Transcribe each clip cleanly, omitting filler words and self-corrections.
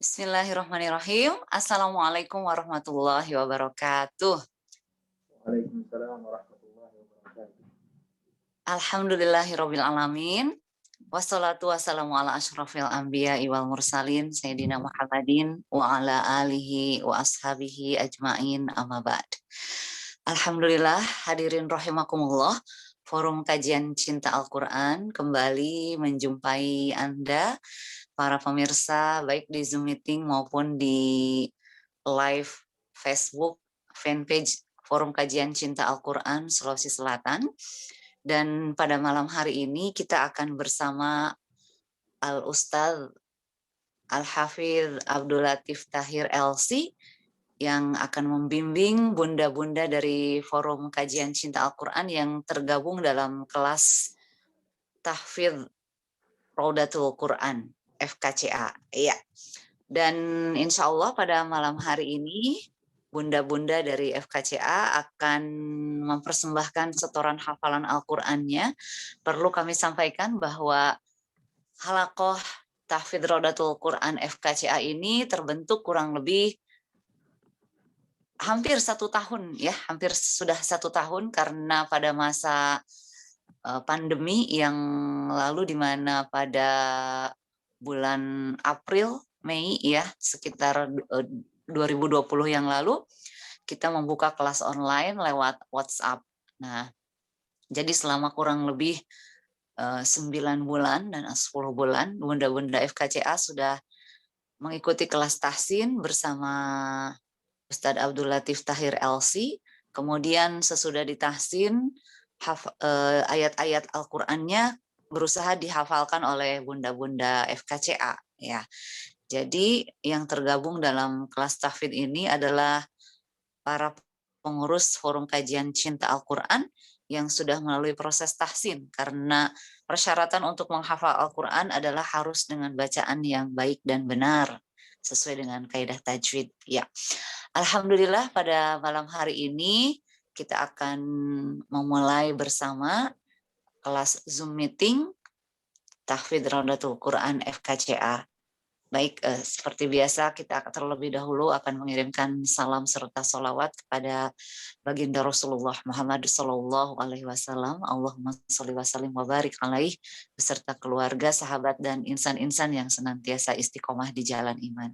Bismillahirrahmanirrahim. Assalamualaikum warahmatullahi wabarakatuh. Waalaikumsalam warahmatullahi wabarakatuh. Alhamdulillahirabbil alamin. Wassalatu wassalamu ala asyrafil anbiya'i wal mursalin sayyidina Muhammadin wa ala alihi wa ashabihi ajmain amma ba'd. Alhamdulillah, hadirin rahimakumullah. Forum kajian cinta Al-Quran kembali menjumpai Anda, para pemirsa, baik di Zoom meeting maupun di live Facebook fanpage Forum Kajian Cinta Al-Quran Sulawesi Selatan. Dan pada malam hari ini kita akan bersama Al-Ustadz Al-Hafidz Abdul Latif Tahir LC yang akan membimbing bunda-bunda dari Forum Kajian Cinta Al-Quran yang tergabung dalam kelas Tahfidz Raudatul Quran FKCA. Iya. Dan insya Allah pada malam hari ini bunda-bunda dari FKCA akan mempersembahkan setoran hafalan Al-Qur'annya. Perlu kami sampaikan bahwa Halaqah Tahfidz Raudatul Quran FKCA ini terbentuk kurang lebih hampir 1 tahun ya, hampir sudah 1 tahun karena pada masa pandemi yang lalu di mana pada bulan April, Mei ya, sekitar 2020 yang lalu kita membuka kelas online lewat WhatsApp. Nah, jadi selama kurang lebih 9 bulan dan 10 bulan bunda-bunda FKCA sudah mengikuti kelas tahsin bersama Ustadz Abdul Latif Tahir LC. Kemudian sesudah ditahsin ayat-ayat Al-Qur'annya berusaha dihafalkan oleh bunda-bunda FKCA ya. Jadi yang tergabung dalam kelas tahfidz ini adalah para pengurus Forum Kajian Cinta Al-Quran yang sudah melalui proses tahsin karena persyaratan untuk menghafal Al-Quran adalah harus dengan bacaan yang baik dan benar sesuai dengan kaidah tajwid. Ya, alhamdulillah pada malam hari ini kita akan memulai bersama kelas Zoom meeting Tahfidz Raudatul Quran FKCA. Baik, seperti biasa kita terlebih dahulu akan mengirimkan salam serta sholawat kepada baginda Rasulullah Muhammad Sallallahu Alaihi Wasallam. Allahumma sholli wa sallim wa barik alaih beserta keluarga, sahabat dan insan-insan yang senantiasa istiqomah di jalan iman.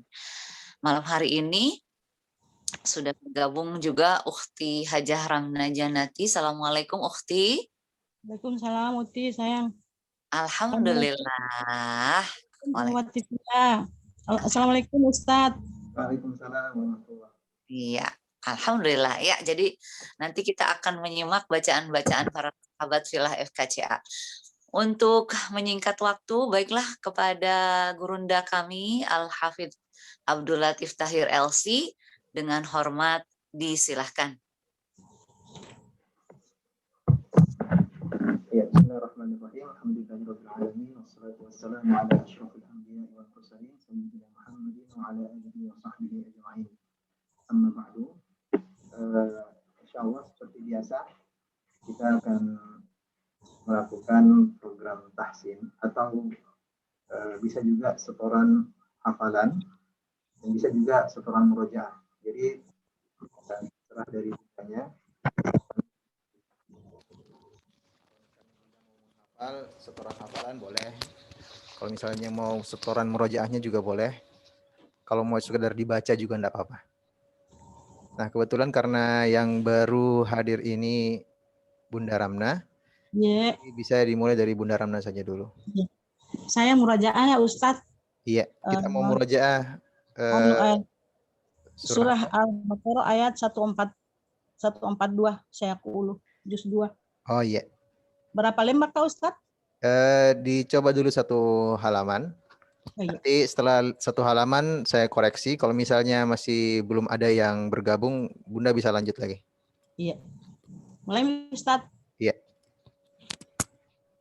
Malam hari ini sudah bergabung juga Ukhti Hajah Ramna Janati. Assalamualaikum Ukhti. Waalaikumsalam Uti sayang. Alhamdulillah. Assalamualaikum Ustadz. Waalaikumsalam warahmatullahi wabarakatuh. Iya, alhamdulillah ya. Jadi nanti kita akan menyimak bacaan-bacaan para sahabat filah FKCA. Untuk menyingkat waktu, baiklah kepada gurunda kami Al-Hafidz Abdul Latif Tahir LC dengan hormat disilahkan. Ya, bismillahirrahmanirrahim. Alhamdulillahirabbil alamin wassalatu wassalamu ala asyrafil anbiya'i wal mursalin sayyidina Muhammadin wa ala alihi wa sahbihi ajma'in. Amma ba'du. Insyaallah seperti biasa kita akan melakukan program tahsin atau bisa juga setoran hafalan dan bisa juga setoran murojaah. Jadi setelah dari bukanya setoran hafalan boleh. Kalau misalnya mau setoran murojaahnya juga boleh. Kalau mau sekedar dibaca juga enggak apa-apa. Nah, kebetulan karena yang baru hadir ini Bunda Ramna. Iya. Bisa dimulai dari Bunda Ramna saja dulu. Saya murojaah ya Ustadz. Iya, kita mau murojaah surah Al-Baqarah ayat 142 saya qulu juz 2. Oh iya. Berapa lembar Kak Ustadz? Dicoba dulu 1 halaman. Oh, iya. Nanti setelah 1 halaman saya koreksi. Kalau misalnya masih belum ada yang bergabung, Bunda bisa lanjut lagi. Iya. Mulai Ustadz. Iya.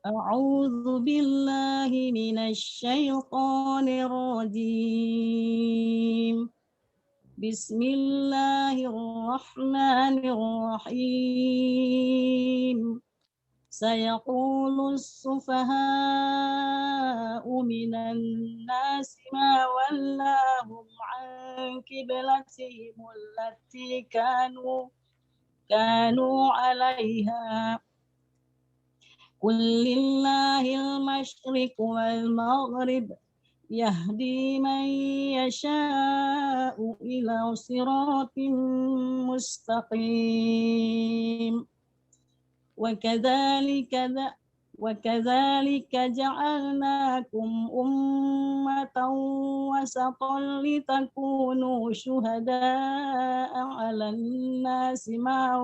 A'udzu billahi minasy syaithanir rajim. Bismillahirrahmanirrahim. سيقول السفهاء من الناس ما ولاهم عن قبلتهم التي كانوا عليها قل لله المشرق والمغرب يهدي من يشاء إلى صراط مستقيم وكذلك جعلناكم أمة وسطا لتكونوا شهداء على الناس ما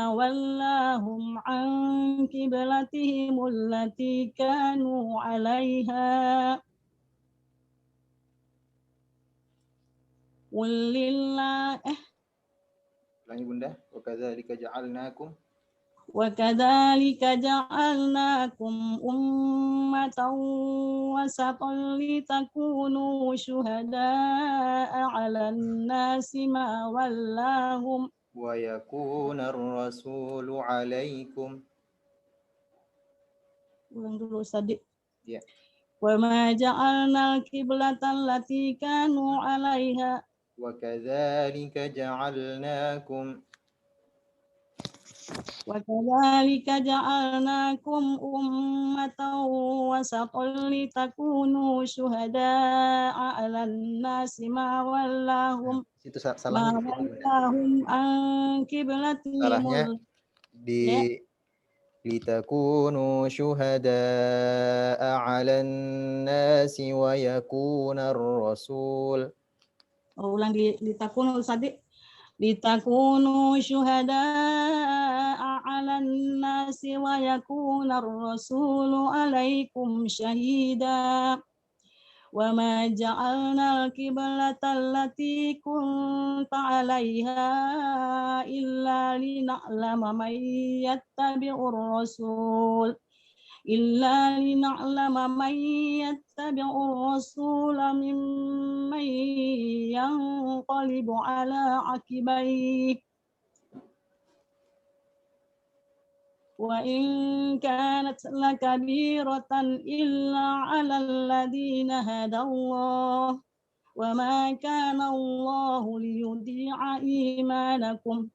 ولاهم عن قبلتهم التي كانوا عليها قل لله Ulangi Bunda. وكذلك جعلناكم أمة وسطا لتكونوا شهداء على الناس ما ولاهم ويكون الرسول عليكم. ulang dulu Ustaz. Ya. وما جعلنا القبلة التي كانوا عليها وكذلك جعلناكم أمة وسطا لتكونوا شهداء على الناس ما ولاهم عن قبلتهم litakunu syuhada'a 'alan nasi wa yakuna ar-rasul. ulang litakunu Ustaz. litakunu syuhada'a 'alan nasi wa yakuna ar-rasulu 'alaikum syahida wa ma ja'alna al-qiblata allati kunta 'alaiha illa lina'lama man yattabi'ur rasul mimman yanqalibu 'ala 'aqibayhi wa in kanat lakabiratan illa 'alal ladina hadallah wa ma kana Allahu liyudhi'a imanakum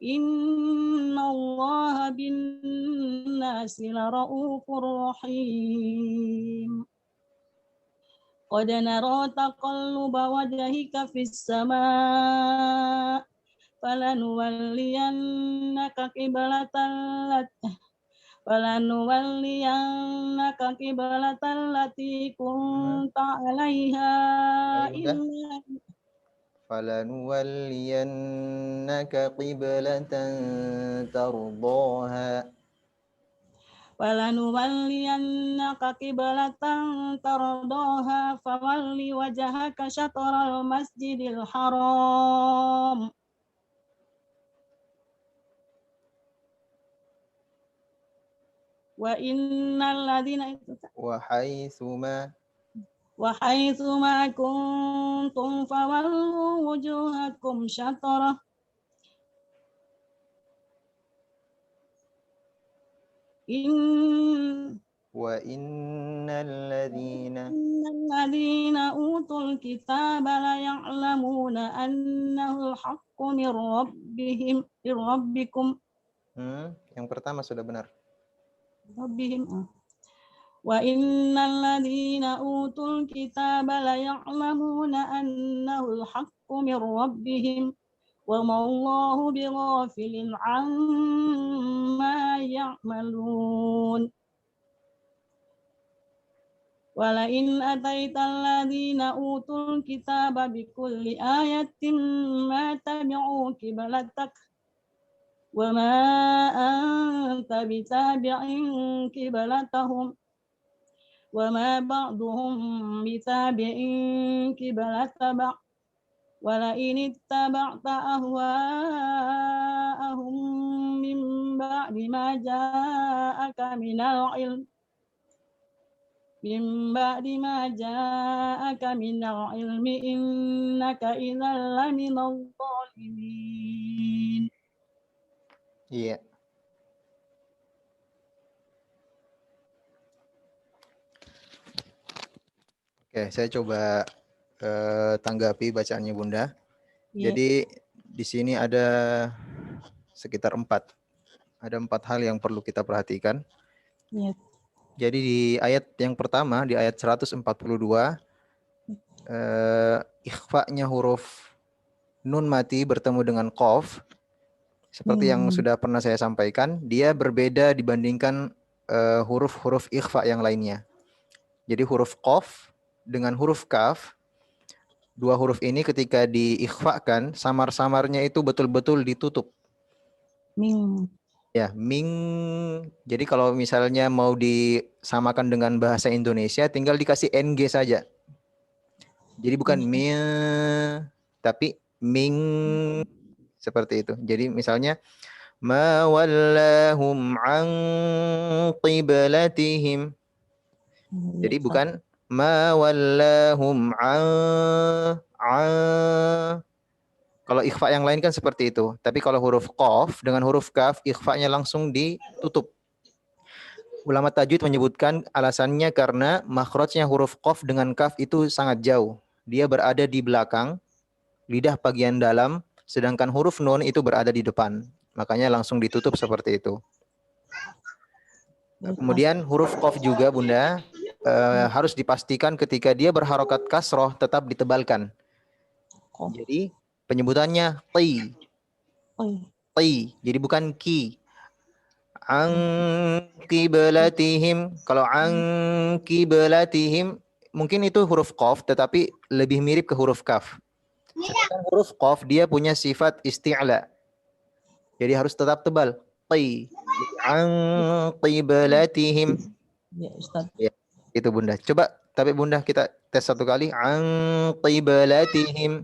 innallaha bin-nasi lara'ufur rahim qad nara taqalluba wajhika fis samaa falanuwalliyannaka qiblatan lati kunta 'alaiha falanuwalliyannaka qiblatan tardaha fawalli wajhaka syatral masjidil haram wa innal ladzina wa haitsuma kuntum fawallu wujuhakum syatrah wa innal ladzina utul kitaba la ya'lamuna annahu al-haqqu min rabbikum. Yang pertama sudah benar. Wa innal ladzina utul kitaba la ya'lamuna annahu al-haqqu min rabbihim wa ma Allahu bighafilin 'amma ya'malun. Wala in ataital ladzina utul kitaba bikulli ayatin ma tabi'u qiblatak wa ma anta bitabi'in qiblatahum wa ma ba'duhum bitabi'in qiblata ba'd wala in ittaba'ta ahwa'ahum min ba'di ma ja'aka minal ilm innaka idzal laminadh dhalimin. Iya. Oke, saya coba tanggapi bacaannya Bunda. Iya. Jadi di sini ada sekitar 4 hal yang perlu kita perhatikan. Iya. Jadi di ayat yang pertama, di ayat 142, ikhfa-nya huruf nun mati bertemu dengan qaf. Seperti yang sudah pernah saya sampaikan, dia berbeda dibandingkan huruf-huruf ikhfa yang lainnya. Jadi huruf qaf dengan huruf kaf, dua huruf ini ketika diikhfakan, samar-samarnya itu betul-betul ditutup. Ming. Ya, ming. Jadi kalau misalnya mau disamakan dengan bahasa Indonesia, tinggal dikasih ng saja. Jadi bukan ming, tapi ming, seperti itu. Jadi misalnya ma wallahum an qiblatihim. Jadi bukan ma wallahum an. Kalau ikhfa yang lain kan seperti itu. Tapi kalau huruf qaf dengan huruf kaf, ikhfa-nya langsung ditutup. Ulama tajwid menyebutkan alasannya karena makhrajnya huruf qaf dengan kaf itu sangat jauh. Dia berada di belakang lidah bagian dalam, sedangkan huruf nun itu berada di depan. Makanya langsung ditutup seperti itu. Kemudian huruf qaf juga Bunda harus dipastikan ketika dia berharokat kasroh tetap ditebalkan. Jadi penyebutannya ti. Ti. Jadi bukan ki. An qiblatihim. Kalau an qiblatihim mungkin itu huruf qaf tetapi lebih mirip ke huruf kaf. Sedangkan huruf qaf dia punya sifat isti'la. Jadi harus tetap tebal. Ti. An qiblatihim. Ya, Ustaz. Ya, itu Bunda. Coba tapi Bunda kita tes satu kali. An qiblatihim.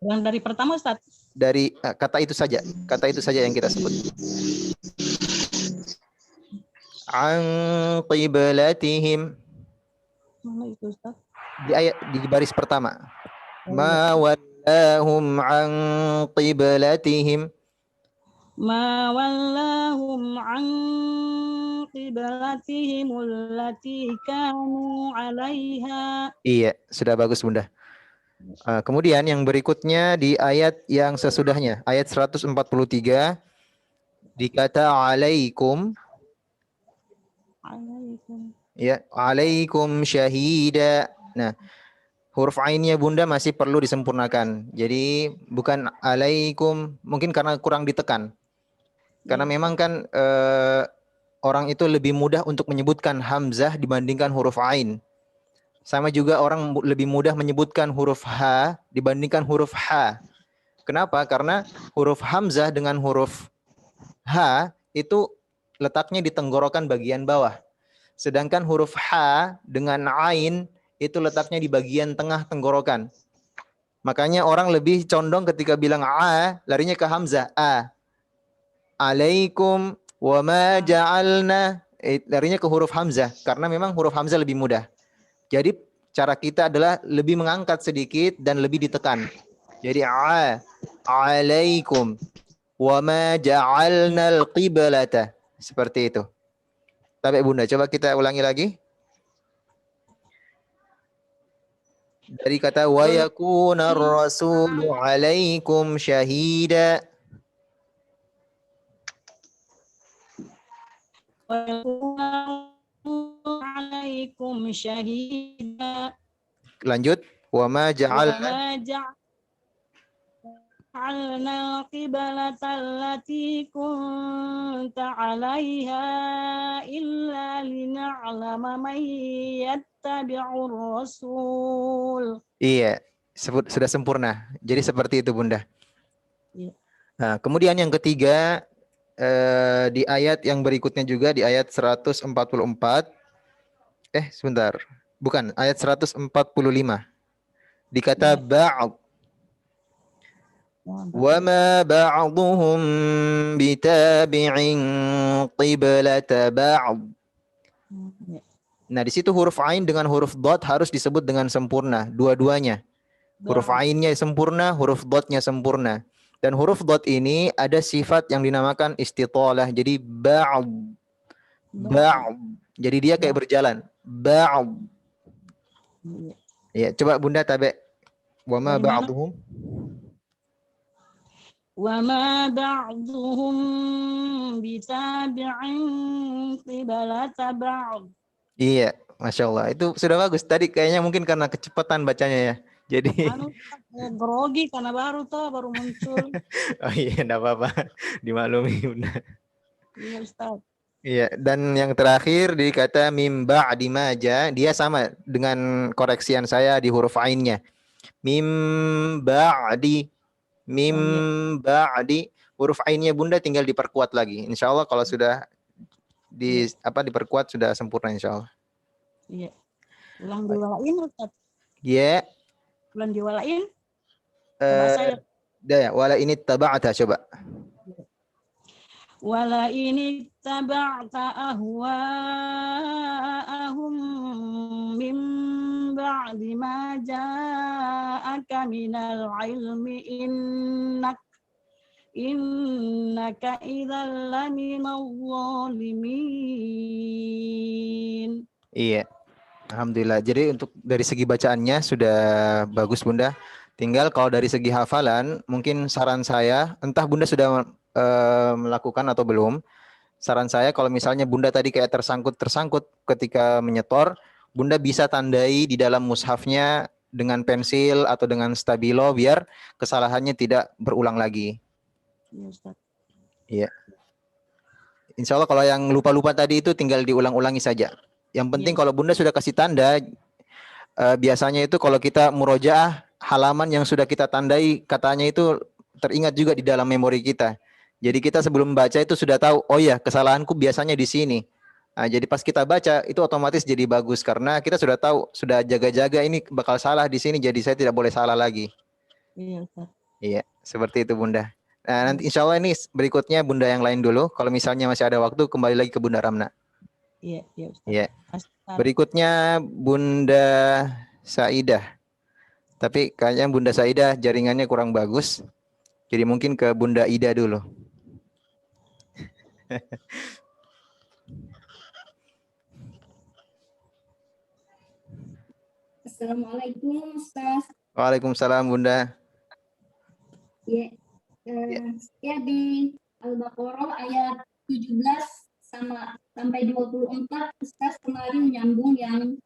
Yang dari pertama Ustaz. Dari kata itu saja yang kita sebut. An qiblatihim. Mana itu Ustaz? Di baris pertama. Ma wallahum an qiblatihim. Ma wallahum an qiblatihim allati kanu 'alaiha. Iya, sudah bagus Bunda. Kemudian yang berikutnya di ayat yang sesudahnya, ayat 143 dikata alaikum. Ya, alaikum syahida. Nah, huruf ainnya Bunda masih perlu disempurnakan. Jadi bukan alaikum, mungkin karena kurang ditekan. Karena memang kan orang itu lebih mudah untuk menyebutkan hamzah dibandingkan huruf ain. Sama juga orang lebih mudah menyebutkan huruf H dibandingkan huruf H. Kenapa? Karena huruf Hamzah dengan huruf H itu letaknya di tenggorokan bagian bawah. Sedangkan huruf H dengan Ain itu letaknya di bagian tengah tenggorokan. Makanya orang lebih condong ketika bilang A, larinya ke Hamzah. A. Alaikum wa ma ja'alna. Larinya ke huruf Hamzah. Karena memang huruf Hamzah lebih mudah. Jadi cara kita adalah lebih mengangkat sedikit dan lebih ditekan. Jadi alaikum wa ma ja'alnal qiblata. Seperti itu. Tapi Bunda, coba kita ulangi lagi. Dari kata wa yakunar rasulu alaikum syahida. Alaikum syahida. Lanjut. Wa ma ja'alna al-qiblata allati kunta 'alaiha illa lina'lama man yattabi'ur rasul. Iya, sudah sempurna. Jadi seperti itu Bunda. Iya. Nah, kemudian yang ketiga di ayat yang berikutnya juga di ayat 144. Sebentar. Bukan, ayat 145. Dikata ba'd. Wa ma ba'duhum bitabi'in qiblata ba'd. Nah, di situ huruf ain dengan huruf dot harus disebut dengan sempurna, dua-duanya. Huruf ainnya sempurna, huruf dotnya sempurna. Dan huruf dot ini ada sifat yang dinamakan istitalah. Jadi ba'd. Jadi dia kayak berjalan. Ba'd. Iya. Iya, coba Bunda tabe. Wa ma Dari mana? ba'duhum. Wa ma ba'duhum bitabi'in qibalata ba'd. Iya, Masya Allah. Itu sudah bagus. Tadi kayaknya mungkin karena kecepatan bacanya ya. Jadi, Anu grogi karena baru muncul. oh iya, enggak apa-apa. Dimaklumi Bunda. Iya Ustaz. Iya, dan yang terakhir di kata mim ba'di maja, dia sama dengan koreksian saya di huruf ainnya. Mim ba'di, mim Oh iya. ba'di, huruf ainnya Bunda tinggal diperkuat lagi. Insya Allah kalau sudah Iya. diperkuat sudah sempurna insya Allah. Iya. Ulang diwalain Ustaz. Ya, Ulang diwalain. Bahasa ya. ya, wala ini taba'ata coba. Wala ini taba'ta ahwa'ahum min ba'di ma ja'aka minal ilmi innaka idzal laminal zalimin. Iya. Alhamdulillah. Jadi untuk dari segi bacaannya sudah bagus Bunda. Tinggal kalau dari segi hafalan, mungkin saran saya, entah Bunda sudah melakukan atau belum. Saran saya kalau misalnya Bunda tadi kayak tersangkut ketika menyetor, Bunda bisa tandai di dalam mushafnya dengan pensil atau dengan stabilo biar kesalahannya tidak berulang lagi. Iya Ustaz. Iya. Insya Allah kalau yang lupa-lupa tadi itu tinggal diulang-ulangi saja. Yang penting kalau Bunda sudah kasih tanda, biasanya itu kalau kita murojaah halaman yang sudah kita tandai katanya itu teringat juga di dalam memori kita. Jadi kita sebelum baca itu sudah tahu, oh ya kesalahanku biasanya di sini. Nah, jadi pas kita baca itu otomatis jadi bagus karena kita sudah tahu, sudah jaga-jaga ini bakal salah di sini, jadi saya tidak boleh salah lagi. Iya Ustaz. Iya, seperti itu Bunda. Nah, nanti insya Allah ini berikutnya Bunda yang lain dulu. Kalau misalnya masih ada waktu kembali lagi ke Bunda Ramna. Iya, iya Ustaz. Iya. Ustaz. Berikutnya Bunda Saidah. Tapi kayaknya Bunda Saidah jaringannya kurang bagus. Jadi mungkin ke Bunda Ida dulu. Assalamualaikum Ustaz. Waalaikumsalam Bunda. Ya, ya di Al-Baqarah ayat 17 sampai 24 Ustaz kemarin nyambung yang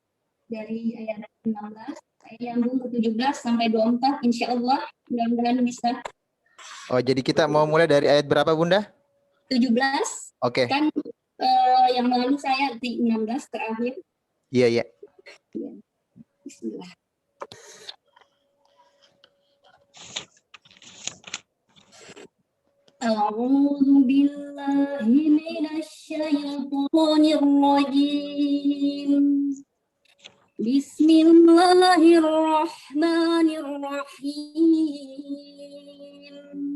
dari ayat 16 saya nyambung ke 17 sampai 24 insya Allah mudah-mudahan bisa. Oh jadi kita mau mulai dari ayat berapa Bunda? 17. Oke. Kan yang lalu saya di 16 terakhir. Iya, iya. Ya. Bismillah. A'udzu billahi minasy syaithanir rajim. Bismillahirrahmanirrahim.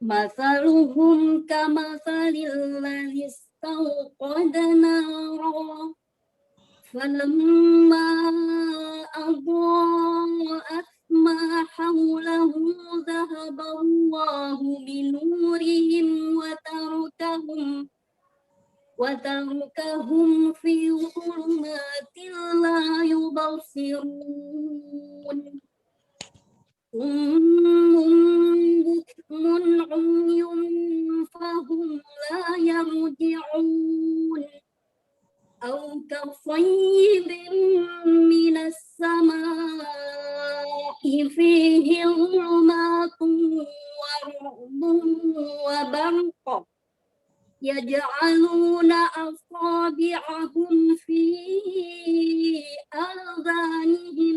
Mathaluhum kamathalil ladzi istawqada nara falamma adha'at ma hawlahu dhahaba Allahu binurihim wa tarakahum fi dhulumatin la yubsirun. بكم عمي فهم لا يرجعون أو كصيب من السماء فيه ظلمات ورعد وبرق يجعلون أصابعهم في آذانهم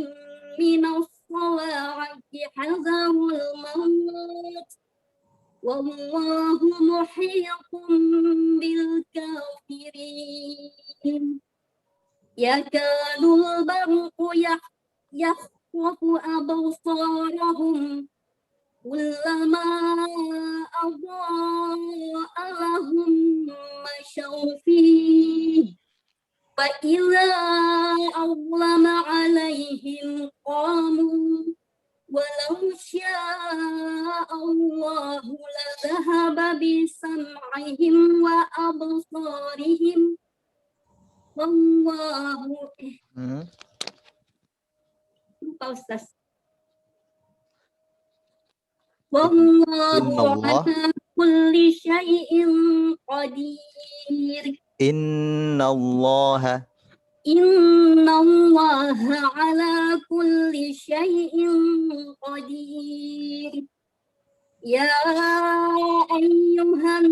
من الصواعق حذر الموت والله محيط بالكافرين يكاد البرق يخطف أبصارهم كلما أضاء لهم مشوا فيه فإذا أظلم عليهم قاموا ولو شاء الله لذهب بسمعهم وأبصارهم Wallahu lupa Ustaz. Wallahu Innallah. ala kulli syai'in qadir. Innallaha. Innallaha ala kulli syai'in qadir. Ya ayyuhan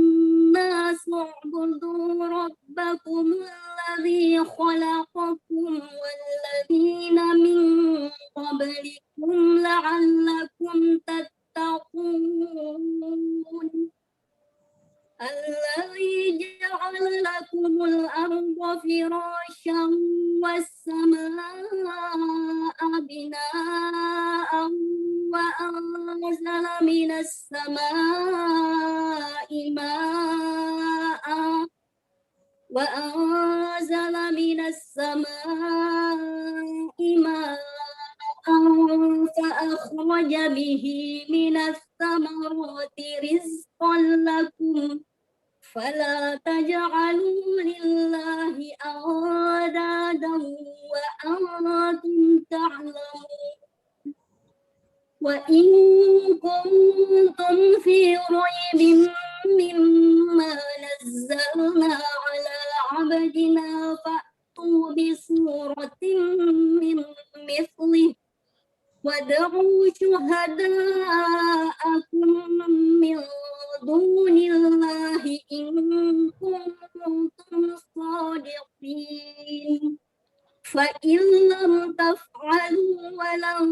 nasu ubudu rabbakum alladhi khalaqakum walladzina min qablikum la'allakum tattaqun. Alladhi ja'ala lakumul arda firasyan was samaa'a bina'an wa anzala minas samaa'i ma'a wa anzala minas samaa'i ma'an fa akhraja bihi minas samarati rizqan lakum fala taj'alu lillahi andadan wa antum ta'lamun. Wa in kuntum fi raybin mimma nazzalna ala 'abdina fa'tu bi suratin min mithlihi wad'u syuhada'akum min dunillahi in kuntum shadiqin. Fa in lam taf'alu wa lam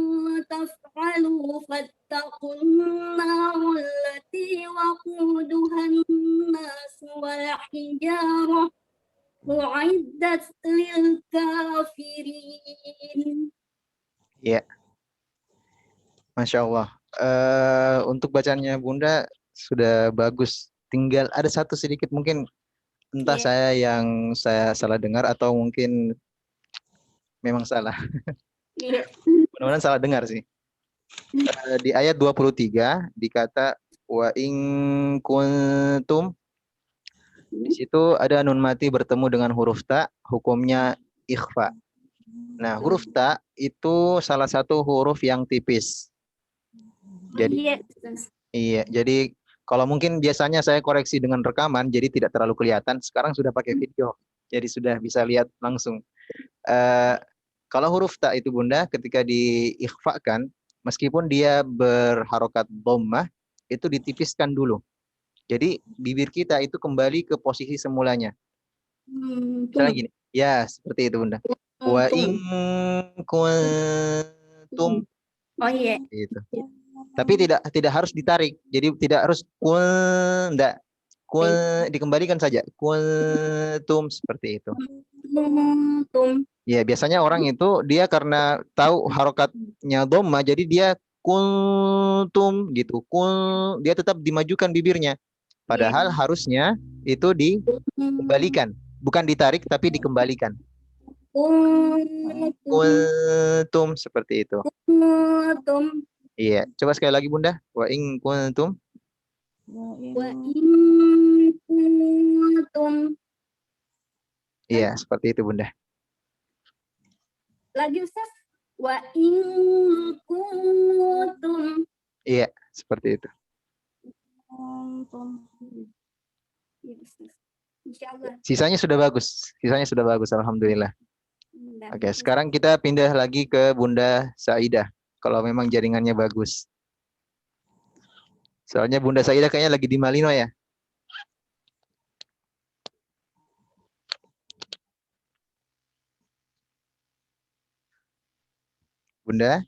taf'alu fattaqun nar allati waquduhan nas wal hijarah u'iddat lil kafirin. Ya, Masya Allah. Untuk bacaannya Bunda sudah bagus. Tinggal ada satu sedikit mungkin entah saya yang saya salah dengar atau mungkin memang salah. Mudah-mudahan salah dengar sih. Di ayat 23 dikata wa in kuntum, di situ ada nun mati bertemu dengan huruf ta, hukumnya ikhfa. Nah, huruf ta itu salah satu huruf yang tipis. Jadi iya, jadi kalau mungkin biasanya saya koreksi dengan rekaman jadi tidak terlalu kelihatan, sekarang sudah pakai video. Jadi sudah bisa lihat langsung. Kalau huruf ta itu Bunda ketika diikhfakan, meskipun dia berharokat dhammah, itu ditipiskan dulu. Jadi bibir kita itu kembali ke posisi semulanya. Misalnya gini, ya seperti itu Bunda. Wa in kuntum. Oh iya. Gitu. Tapi tidak harus ditarik. Jadi tidak harus enggak. Dikembalikan saja. Kuntum seperti itu. Kuntum. Ya, biasanya orang itu dia karena tahu harokatnya dhamma jadi dia kuntum gitu. Dia tetap dimajukan bibirnya. Padahal harusnya itu dikembalikan, bukan ditarik tapi dikembalikan. Kuntum seperti itu. Kuntum. Iya, coba sekali lagi Bunda. Wa in kuntum. Wa in kuntum. Iya, seperti itu Bunda. Lagi Ustaz. Wa in kuntum. Iya, seperti itu. Insyaallah. Sisanya sudah bagus. Alhamdulillah. Oke, sekarang kita pindah lagi ke Bunda Saidah. Kalau memang jaringannya bagus. Soalnya Bunda Saidah kayaknya lagi di Malino ya. Bunda?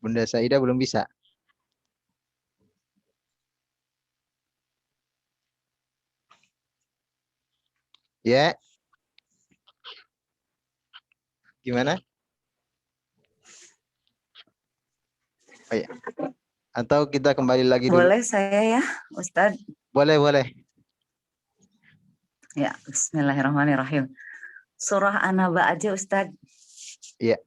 Bunda Saidah belum bisa. Ya. Gimana? Oh, ya. Atau kita kembali lagi dulu. Boleh saya ya, Ustadz? Boleh. Ya, bismillahirrahmanirrahim. Surah An-Naba aja, Ustadz. Iya.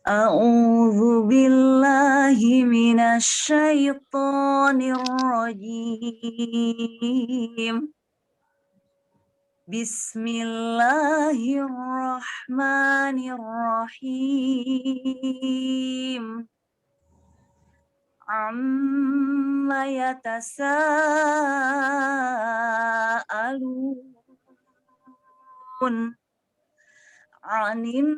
A'udzu billahi minasyaitonir rajim. Bismillahirrahmanirrahim. Amma yatasaalun 'anin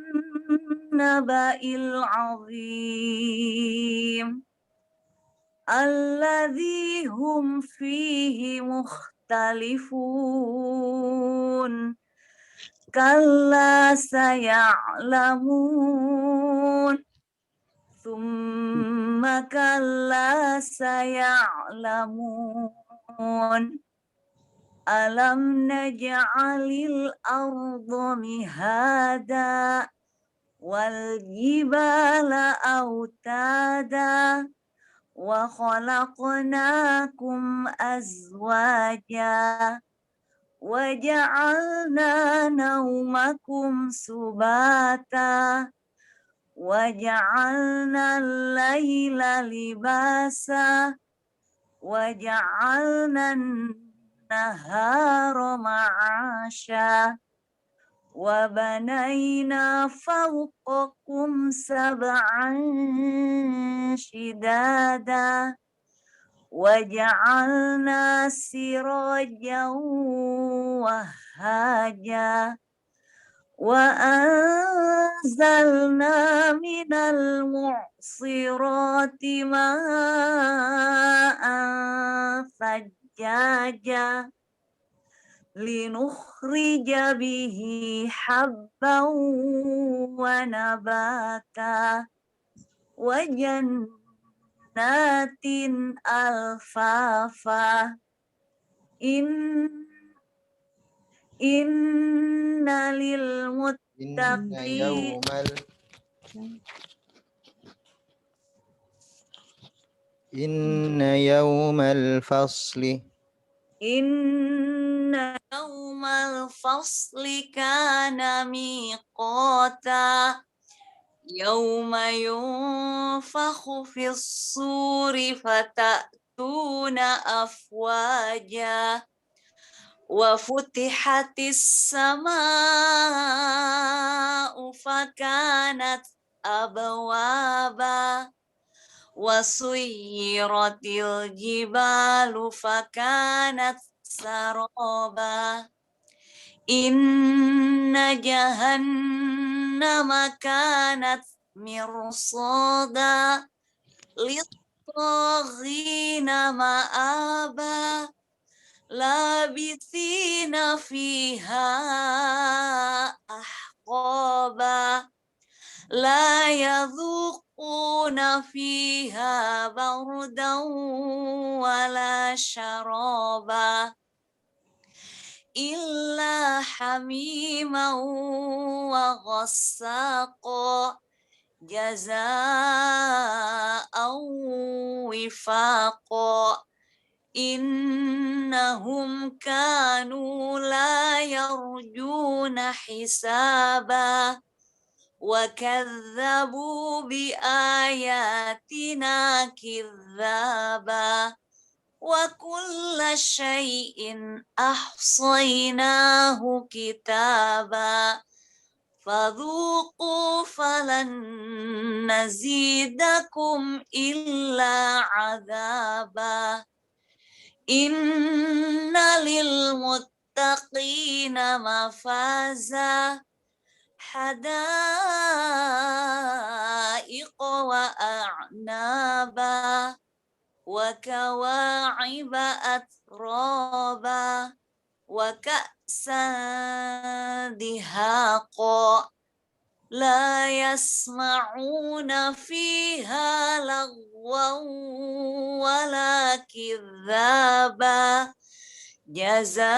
naba'il 'azim alladzi hum fihi mukhtalifun kalla saya'lamun thumma kalla saya'lamun alam naj'alil arda mihada wal jibala autada wa khalaqnakum azwaja wa ja'alna naumakum subata wa ja'alna al-laila libasa wa ja'alna an-nahara ma'asha wa banayna fawqakum sab'an shidada wa ja'alna sirajan wahaja wa anzalna minal mu'sirati ma'an thajjaja linukhrija bihi habban wa nabata wa jannatin alfafa inna lil muttaqin Inna yawmal fasli Inna yawmal fasli kana miqata yawma yunfakhu fis suri fatatuna afwaja wa futihatis samaa'u fakanat abwaba wa suyyiratil jibalu fakanat saraba inna jahannama kanat mirsada lit-taghina ma'aba labithina fiha ahqaba la yadhuquna fiha bardan wala syaraba illa hamiman wa ghassaqa jazaa'an wifaqa innahum kanu la yarjuna hisaba wa kadzabu bi ayatina kidzaba wa kulla syai'in ahsaynahu kitaba fadhuqu falan nazidakum illa adzaba inna lil muttaqina mafaza hadaiqa wa a'naba wa kawa'iba atraba wa ka'san dihaqa la yasma'una fiha lagwan wala kidzaba jazaa'an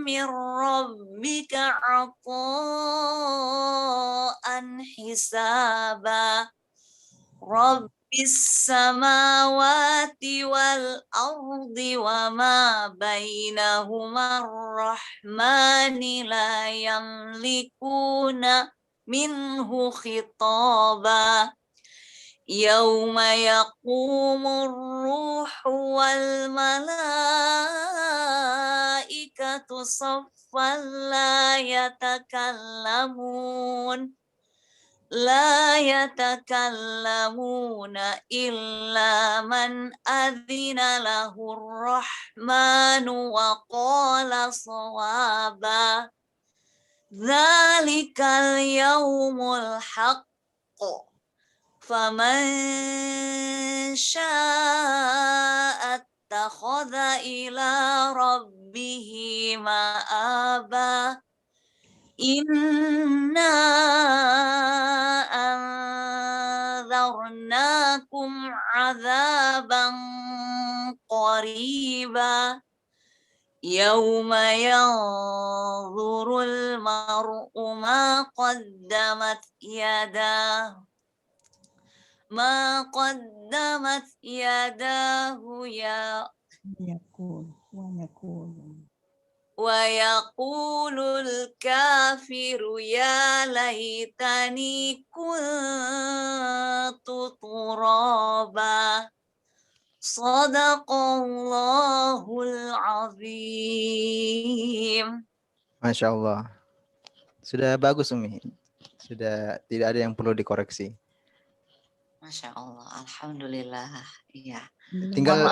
min rabbika 'ata'an hisaba Rabbis samawati wal ardi wa ma bainahuma ar-rahmani la yamlikuna منه خطابا يوم يقوم الروح والملائكة صفا لا يتكلمون إلا من أذن له الرحمن وقال صوابا ذلك اليوم الحق فمن شاء اتخذ إلى ربه مآبا إنا أنذرناكم عذابا قريبا يوم ينظر المرء ما قدمت يداه ويقول الكافر يا ليتني كنت ترابا صدق الله العظيم. Masya Allah. Sudah bagus Umi. Sudah tidak ada yang perlu dikoreksi. Masya Allah, alhamdulillah. Iya. Tinggal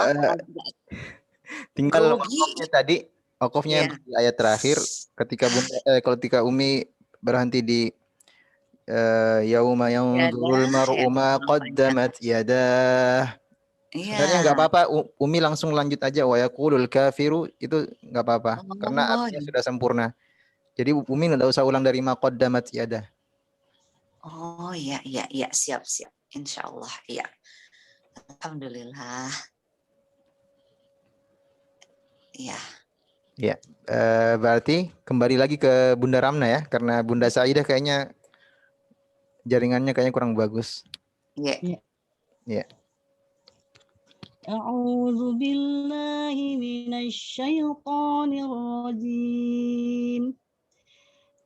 tinggal wakofnya tadi, wakofnya Iya. di ayat terakhir ketika Umi berhenti di yauma yanzurul mar'u ma qaddamat yadah. Sebenarnya nggak apa-apa, Umi langsung lanjut aja wa yaqulul kafiru, itu nggak apa-apa karena artinya sudah sempurna. Jadi Umi nggak usah ulang dari ma qaddamat yadah. Oh iya, siap. Insya Allah, iya. Alhamdulillah. Iya. Ya, berarti kembali lagi ke Bunda Ramna ya, karena Bunda Saidah kayaknya jaringannya kayaknya kurang bagus. Iya. Ya. A'udzu billahi minasy syaithanir rajim.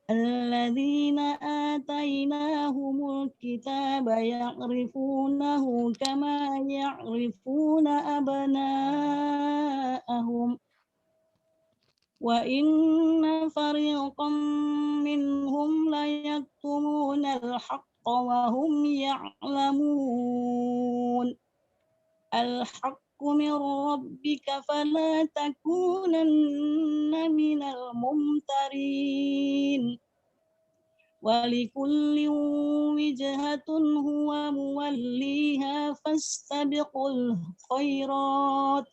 Alladzina atainahumul kitaba ya'rifunahu kama ya'rifuna abna'ahum wa inna fariqam minhum la yaktumuna al-haqqa wa hum ya'lamun. Al-haqqu min rabbika fala takunanna minal mumtarin. Walikullin wijhatun huwa muwalliha fastabiqul khairat.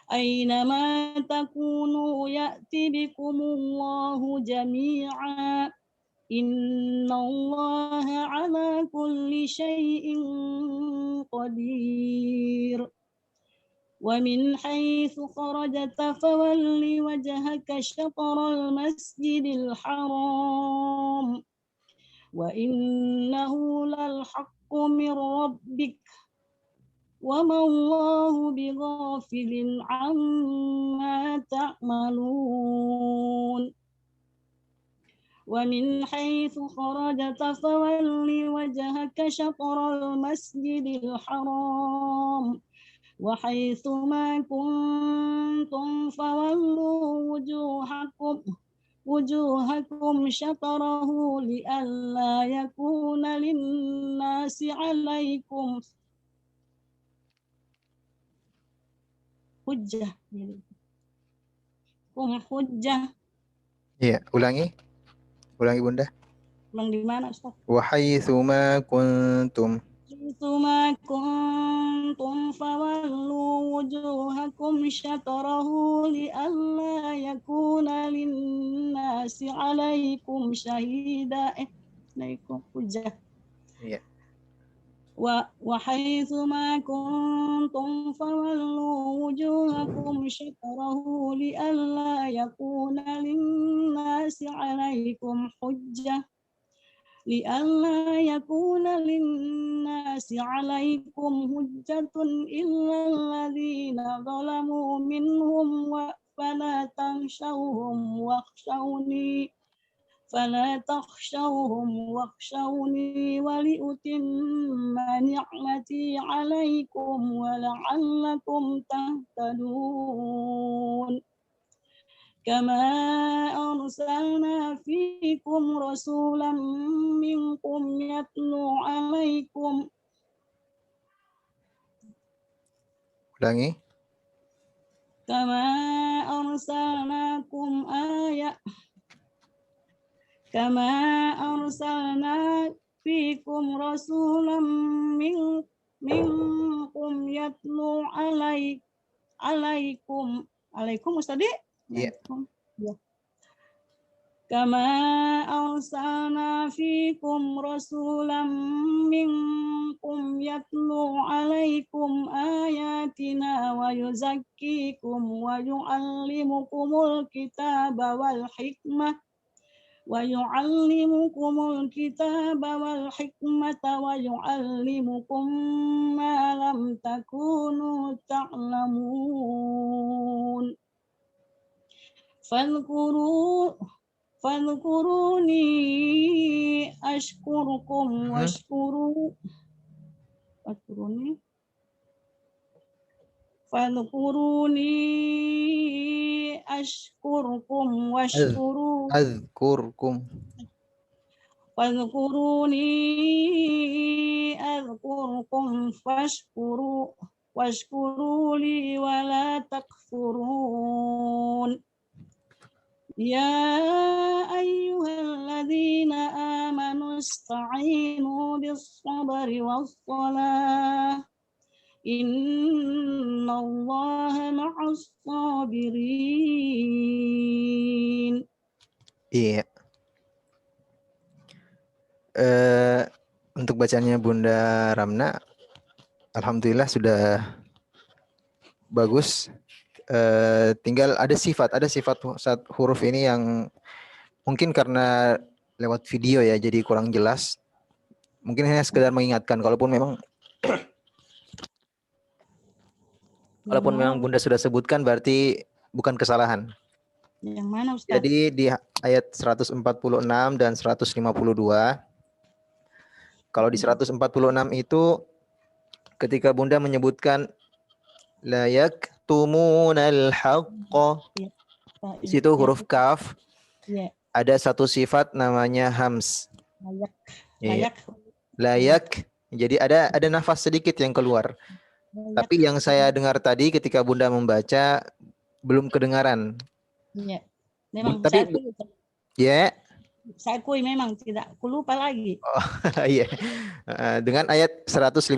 Aynama takunu ya'ti bikumullahu jami'a. Innallaha ala kulli syai'in qadir. Wa min haitsu kharajta fawalli wajhaka syatral masjidil haram wa innahu lal haqqu min rabbik wa ma Allahu bighafilin amma ta'malun. ومن حيث خرجت فول وجهك شطر المسجد الحرام وحيث ما كنتم فولوا وجوهكم شطره لئلا يكون للناس عليكم حجة. Iya, ulangi Bunda. Ulang di mana Ustaz? Wa haitsu ma kuntum. Haitsuma kuntum fawallu wujuhakum syatarahu li'alla yakuna linnasi 'alaikum syahida. Alaikum hujjah. Iya. Wa haitsuma kuntum fawallu wujuhakum syatarahu li'alla yakuna linnasi 'alaikum hujjah. لئلا يكون للناس عليكم حجة إلا الذين ظلموا منهم فلا تخشوهم واخشوني فلا تخشوهم واخشوني ولأتم نعمتي عليكم ولعلكم تهتدون كما أرسلنا فيكم رسولا منكم يتلو عليكم Ulangi. كما أرسلناكم كما أرسلنا فيكم رسولا منكم يتلو عليكم Ustaz? Iya. Ya. كما أرسلنا فيكم رسولا منكم يتلو عليكم آياتنا ويزكيكم ويعلمكم الكتاب والحكمة ويعلمكم ما لم تكونوا تعلمون فاذكروني أشكركم Azkurkum. فاذكروني أذكركم واشكروا لي ولا تكفرون يا أيها الذين آمنوا استعينوا بالصبر والصلاة إن الله مع الصابرين. Iya. Untuk bacanya Bunda Ramna, alhamdulillah sudah bagus. Tinggal ada sifat huruf ini yang mungkin karena lewat video ya, jadi kurang jelas. Mungkin hanya sekedar mengingatkan, kalaupun memang Bunda sudah sebutkan berarti bukan kesalahan. Yang mana Ustaz? Jadi di ayat 146 dan 152. Kalau di 146 itu ketika Bunda menyebutkan la yaktumunal haqqa, di situ huruf kaf ada satu sifat namanya hams. Layak. Jadi ada nafas sedikit yang keluar. Tapi yang saya dengar tadi ketika Bunda membaca belum kedengaran. Iya. Memang saya akui memang tidak, aku lupa lagi. Oh, iya. Dengan ayat 152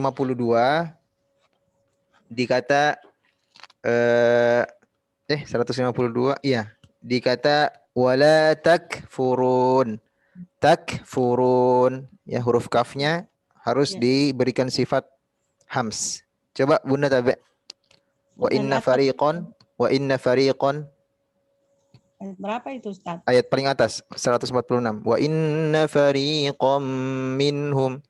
dikata 152 iya, dikata wala takfurun. Takfurun ya, huruf kafnya harus diberikan sifat hams. Coba Bunda tabe. Wa inna fariqan. Ayat berapa itu Ustaz? Ayat paling atas 146. Wa inna fariqam minhum.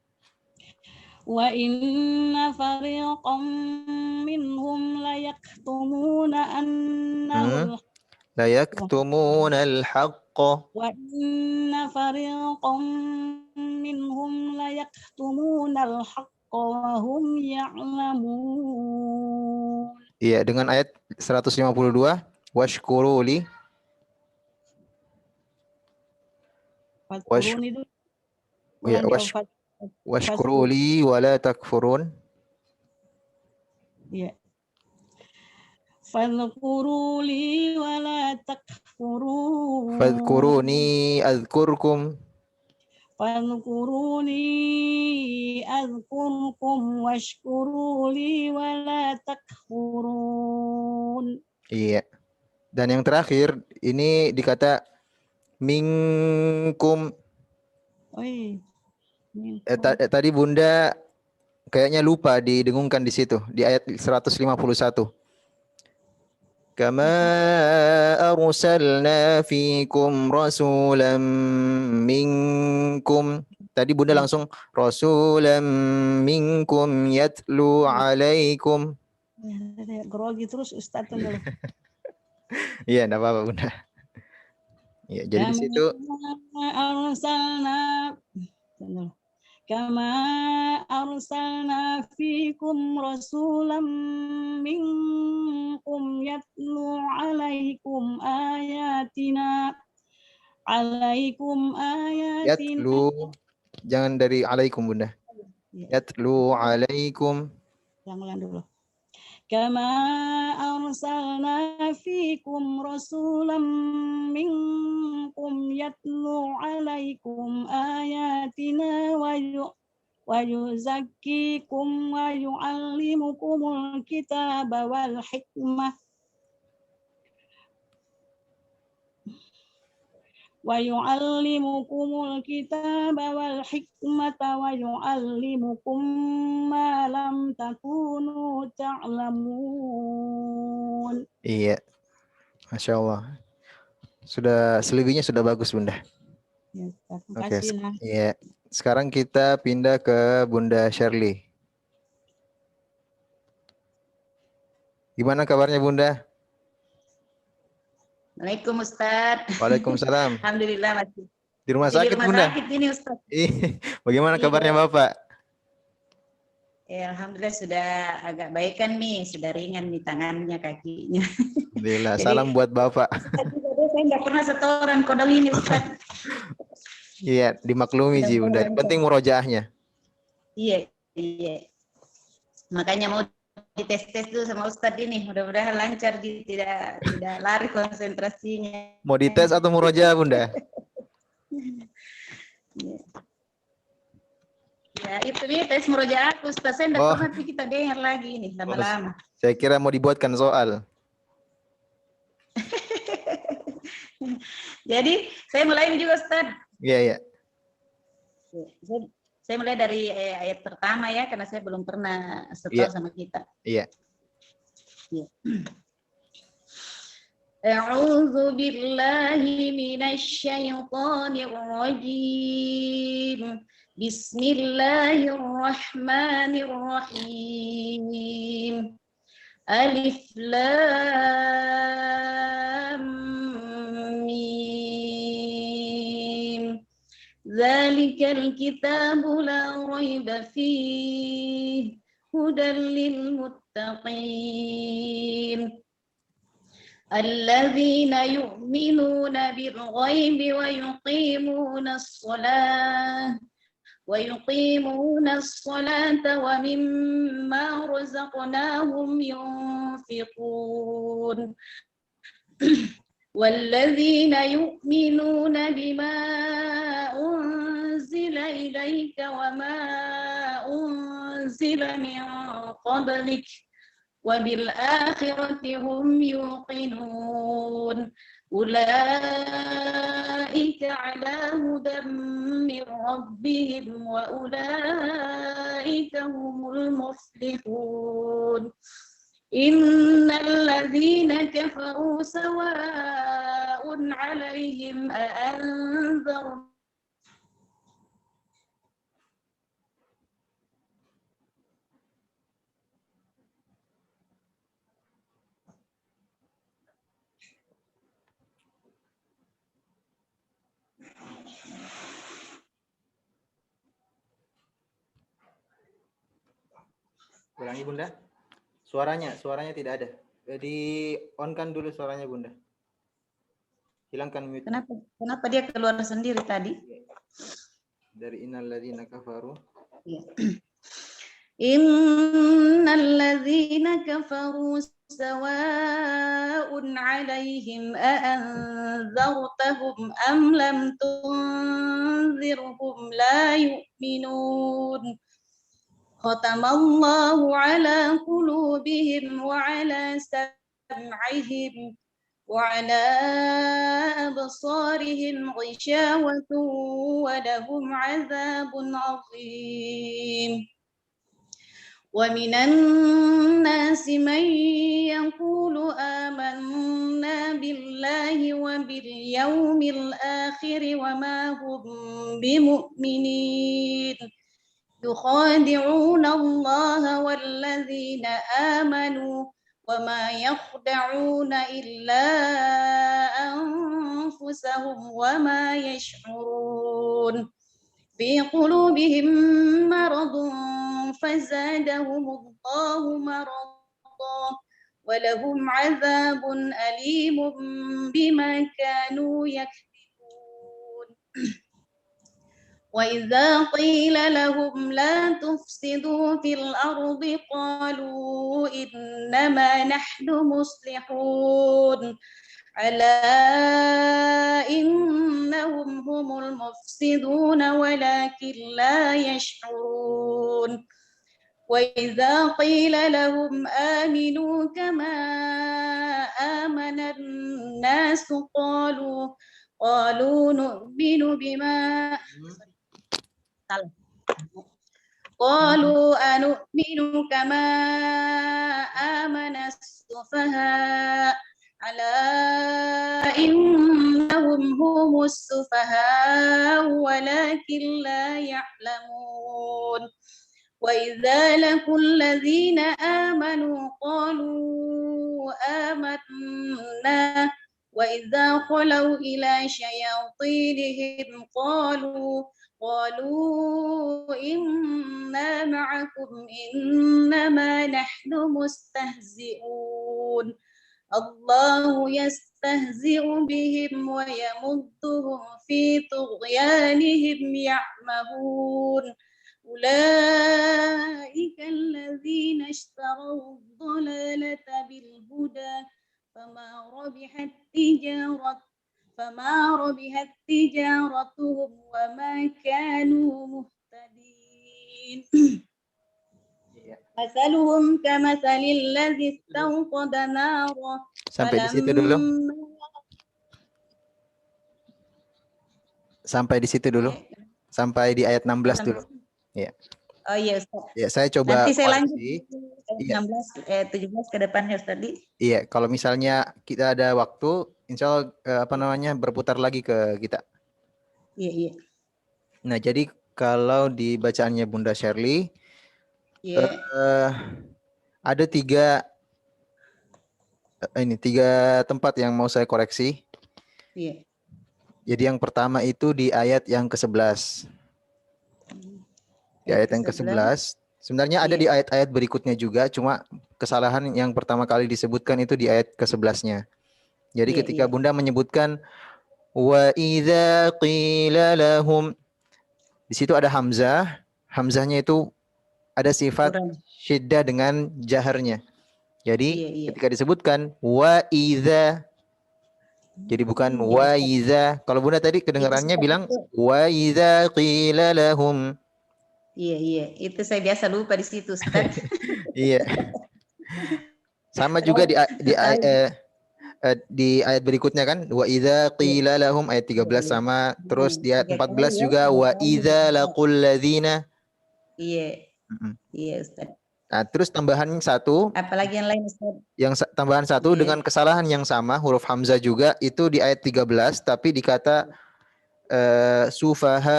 Wa inna fariqam minhum la yaktumuna al-haqqa. Wa inna fariqam minhum la yaktumuna al-haqqa wa hum ya'lamun. Iya, dengan ayat 152 washkuru li. Washkuru li wa la takfurun. Iya. Fadhkuru li wa la takfurun. Fadhkuruni azkurkum. Fadhkuruni azkurkum washkuru li wa la takfurun. Iya. Dan yang terakhir ini dikata minkum. Tadi Bunda kayaknya lupa didengungkan di situ di ayat 151. Kama arsalna fikum rasulam minkum. Tadi Bunda langsung rasulam minkum yatlu alaikum. Grogi terus Ustaz dulu. Iya, enggak apa-apa Bunda. Ya, jadi di situ Kama arsalna fikum rasulam minkum yatlu alaikum ayatina yatlu, jangan dari alaikum Bunda. Yatlu alaikum. Yang ulang dulu. Kama arsalna fikum rasulam minkum yatlu alaikum ayatina wa yuzakkikum wa yu'allimukumul kitaba wal hikmah wa yu'allimukumul kitaba wal hikmata wa yu'allimukum ma lam takunu ta'lamun. Iya. Masya Allah. Selebihnya sudah bagus Bunda. Ya, terima Oke. kasih. Iya. Sekarang kita pindah ke Bunda Shirley. Gimana kabarnya Bunda? Waalaikumsalam Ustaz. Waalaikumsalam. Alhamdulillah masih Di rumah di sakit rumah Bunda? sakit ini Ustaz. Bagaimana Iya. kabarnya Bapak? Ya, Alhamdulillah sudah agak baik kan nih, sudah ringan di tangannya, kakinya. Alhamdulillah. Jadi, Salam buat Bapak. saya nggak pernah setoran kodam ini Ustaz. Iya, dimaklumi sih Bunda. Yang penting murojaahnya. Iya, iya. Makanya mau dites-tes dulu sama Ustadz ini, mudah-mudahan lancar, tidak lari konsentrasinya. Mau dites atau murojaah Bunda? Ya itu nih tes murojaah aku, Ustaz. Saya tidak Oh. pernah kita dengar lagi ini lama-lama. Saya kira mau dibuatkan soal. Jadi saya mulai juga Ustaz. Iya, iya. Saya mulai dari ayat pertama ya, karena saya belum pernah setor Iya. sama kita. Iya. A'udzu billahi minasy syaithanir rajim. Bismillahirrahmanirrahim. Alif Lam Mim. Dzalikal kitabu la raiba fihi hudan lil muttaqin. الذين يؤمنون بالغيب ويقيمون الصلاة ومما رزقناهم ينفقون والذين يؤمنون بما أنزل إليك وما أنزل من قبلك وبالآخرة هم يوقنون أولئك على هدى من ربهم وأولئك هم المفلحون إن الذين كفروا سواء عليهم أأنذرتهم Ulangi Bunda. Suaranya tidak ada. Di on-kan dulu suaranya Bunda. Hilangkan mute. Kenapa dia keluar sendiri tadi? Dari innalladzina kafaru. Innalladzina kafaru sawa'un 'alaihim a'anzartahum am lam tunzirhum la yu'minun. Khatamallahu 'ala qulubihim wa 'ala sam'ihim wa 'ala absarihim ghishawatun wa lahum 'adzabun 'adzim. ومن الناس من يقول آمنا بالله وباليوم الآخر وما هم بمؤمنين يخادعون الله والذين آمنوا وما يخدعون إلا أنفسهم وما يشعرون في قلوبهم مرض فزادهم الله مرضا ولهم عذاب أليم بما كانوا يكذبون وإذا قيل لهم لا تفسدوا في الأرض قالوا إنما نحن مصلحون ألا إنهم هم المفسدون ولكن لا يشعرون وإذا قيل لهم آمنوا كما آمن الناس قالوا نؤمن بما قالوا أنؤمن كما آمن السفهاء ألا إنهم هم السفهاء ولكن لا يعلمون وإذا لقوا الذين آمنوا قالوا آمنا وإذا خلوا إلى شياطينهم قالوا إنا معكم إنما نحن مستهزئون الله يستهزئ بهم ويمدهم في طغيانهم يعمهون أولئك الذين اشتروا الضلالة بالهدى فما ربحت تجارتهم وما كانوا مهتدين مثلهم كمثل الذي استوقد نارا Sampai di situ dulu. Sampai di situ dulu. Sampai di ayat 16 dulu. Ya. Oh iya Ustaz. Ya, saya coba Nanti saya lanjut Iya. 17 ke depannya Ustaz. Iya, kalau misalnya kita ada waktu, insya Allah berputar lagi ke kita. Iya. Nah, jadi kalau di bacaannya Bunda Shirley, ada tiga tempat yang mau saya koreksi. Iya. Jadi yang pertama itu di ayat yang ke-11. Di ayat yang ke-11. Sebenarnya ada di ayat-ayat berikutnya juga, cuma kesalahan yang pertama kali disebutkan itu di ayat ke-11-nya. Jadi ketika Bunda menyebutkan wa idza qila lahum, di situ ada hamzah. Hamzahnya itu ada sifat syiddah dengan jaharnya. Jadi ketika disebutkan wa idza, jadi bukan wa idza. Kalau Bunda tadi kedengarannya bilang wa idza qila lahum. Iya. Itu saya biasa lupa di situ, Ustaz. Iya. Sama juga di ayat berikutnya kan, wa idza qila lahum ayat 13 sama, terus di ayat 14 juga wa idza laqul ladzina. Iya. Iya, Ustaz. Nah, terus tambahan satu. Apalagi yang lain, Ustaz? Yang tambahan satu dengan kesalahan yang sama, huruf hamzah juga itu di ayat 13 tapi dikata sufaha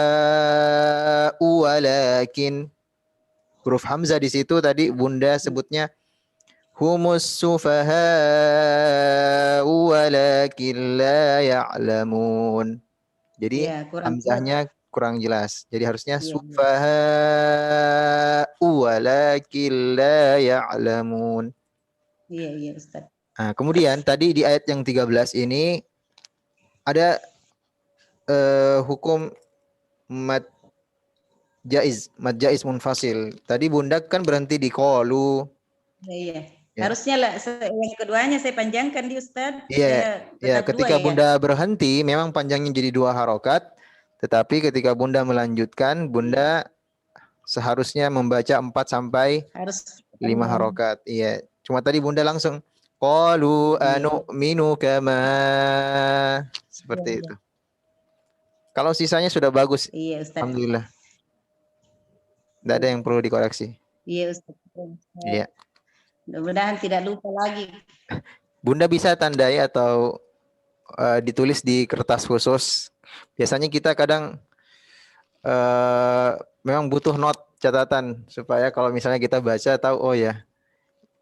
walakin, huruf hamzah di situ tadi Bunda sebutnya humus sufaha walakin la ya'lamun. Jadi hamzahnya kurang jelas. Jadi harusnya sufaha walakin la ya'lamun. Iya, Ustaz. Nah, kemudian tadi di ayat yang 13 ini ada hukum mad jaiz munfasil. Tadi Bunda kan berhenti di qalu. Iya. Harusnya yang keduanya saya panjangkan di Ustaz. Iya. Ya, ketika Bunda berhenti memang panjangnya jadi 2 harokat, tetapi ketika Bunda melanjutkan, Bunda seharusnya membaca 4 sampai 5 harokat. Iya. Cuma tadi Bunda langsung qalu anu'minu kama, seperti itu. Kalau sisanya sudah bagus. Iya, Ustaz. Alhamdulillah. Tidak ada yang perlu dikoreksi. Iya, Ustaz. Iya. Mudah-mudahan tidak lupa lagi. Bunda bisa tandai atau ditulis di kertas khusus. Biasanya kita kadang memang butuh catatan supaya kalau misalnya kita baca tahu, oh ya,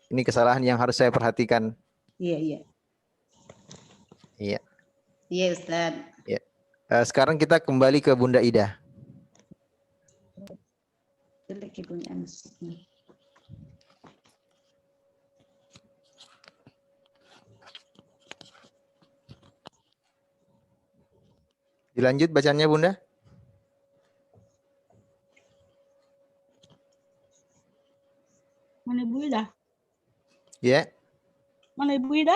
Ini kesalahan yang harus saya perhatikan. Iya, iya. Iya. Iya, Ustaz. Ya. Sekarang kita kembali ke Bunda Ida. Jelek ibunya musiknya. Dilanjut bacanya Bunda. Mana Ibu Ida? Ya. Mana Ibu Ida?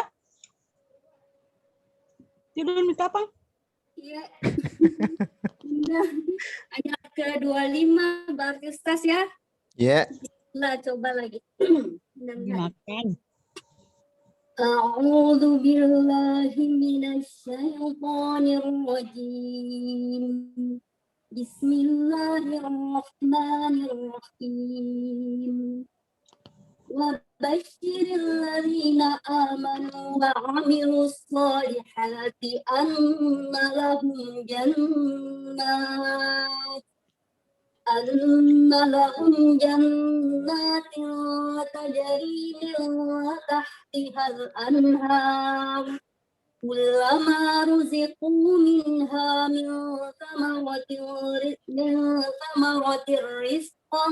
Tidur minta apa? Iya. Udah. Ayat ke-25 berarti Ustaz ya. Ya. Lah coba lagi. Dimakan. A'udzu billahi minasyaitonir rajim. Bismillahirrahmanirrahim. وبشر الذين آمنوا وعملوا الصالحات أن لهم جنات تجري من تحتها الأنهار كلما رزقوا منها من ثمرة رزقا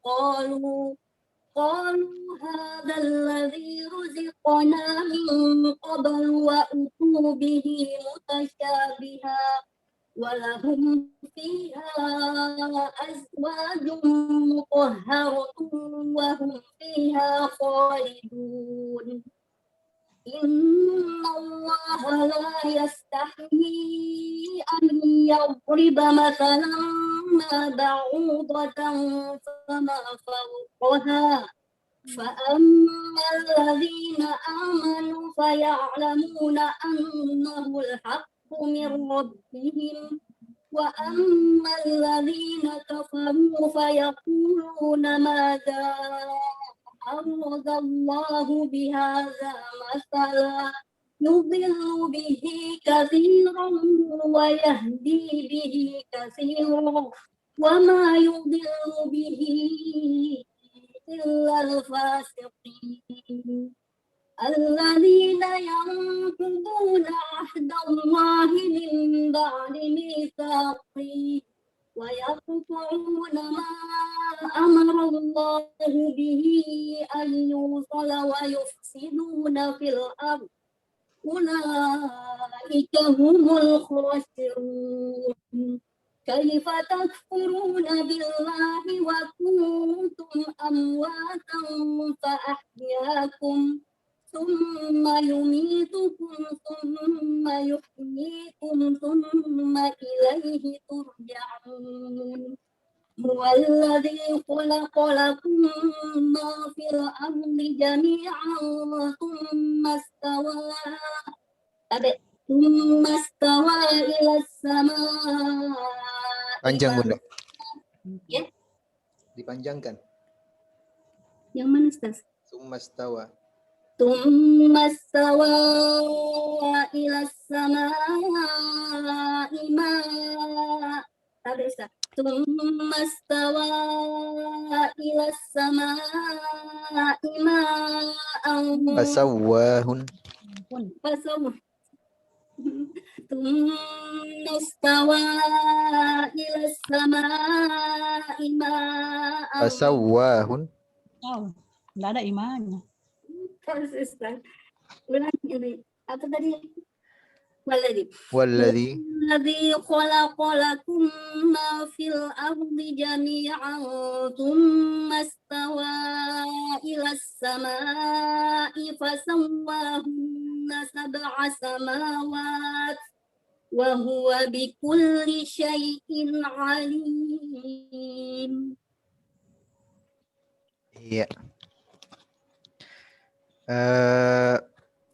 قالوا هذا الذي رزقنا من قبل وأتوا به متشابها ولهم فيها أزواج مطهرة وهم فيها خالدون إن الله لا يستحيي أن يضرب مثلا ما بعوضة فما فوقها فأما الذين آمنوا فيعلمون أنه الحق من ربهم وأما الذين كفروا فيقولون ماذا أراد الله بهذا مثلا يضل به كثيرا ويهدي به كثيرا وما يضل به إلا الفاسقين الذين ينقضون عهد الله من بعد ميثاقه ويقطعون ما أمر الله به أن يوصل ويفسدون في الأرض أولئك هم الخاسرون كيف تكفرون بالله وكنتم أمواتا فأحياكم ثم يميتكم ثم يحييكم ثم إليه ترجعون هو الذي خلق لكم ما في الأرض جميعا ثم استوى إلى السماء. Panjang Bunda. Ya. Dipanjangkan. Yang mana Ustaz? Summastawa. ثم استوى إلى السماء ثم استوى إلى السماء Fasawwahun. ثم استوى إلى السماء ماء Fasawwahun. Oh, nggak ada imannya. Ustaz. Ulangi ini. Apa tadi? Walladhi. Walladhi khalaqa lakum ma fil ardi jami'an thumma istawa ila as-sama'i fasawwahunna sab'a samawat wa huwa bikulli syai'in alim. Iya.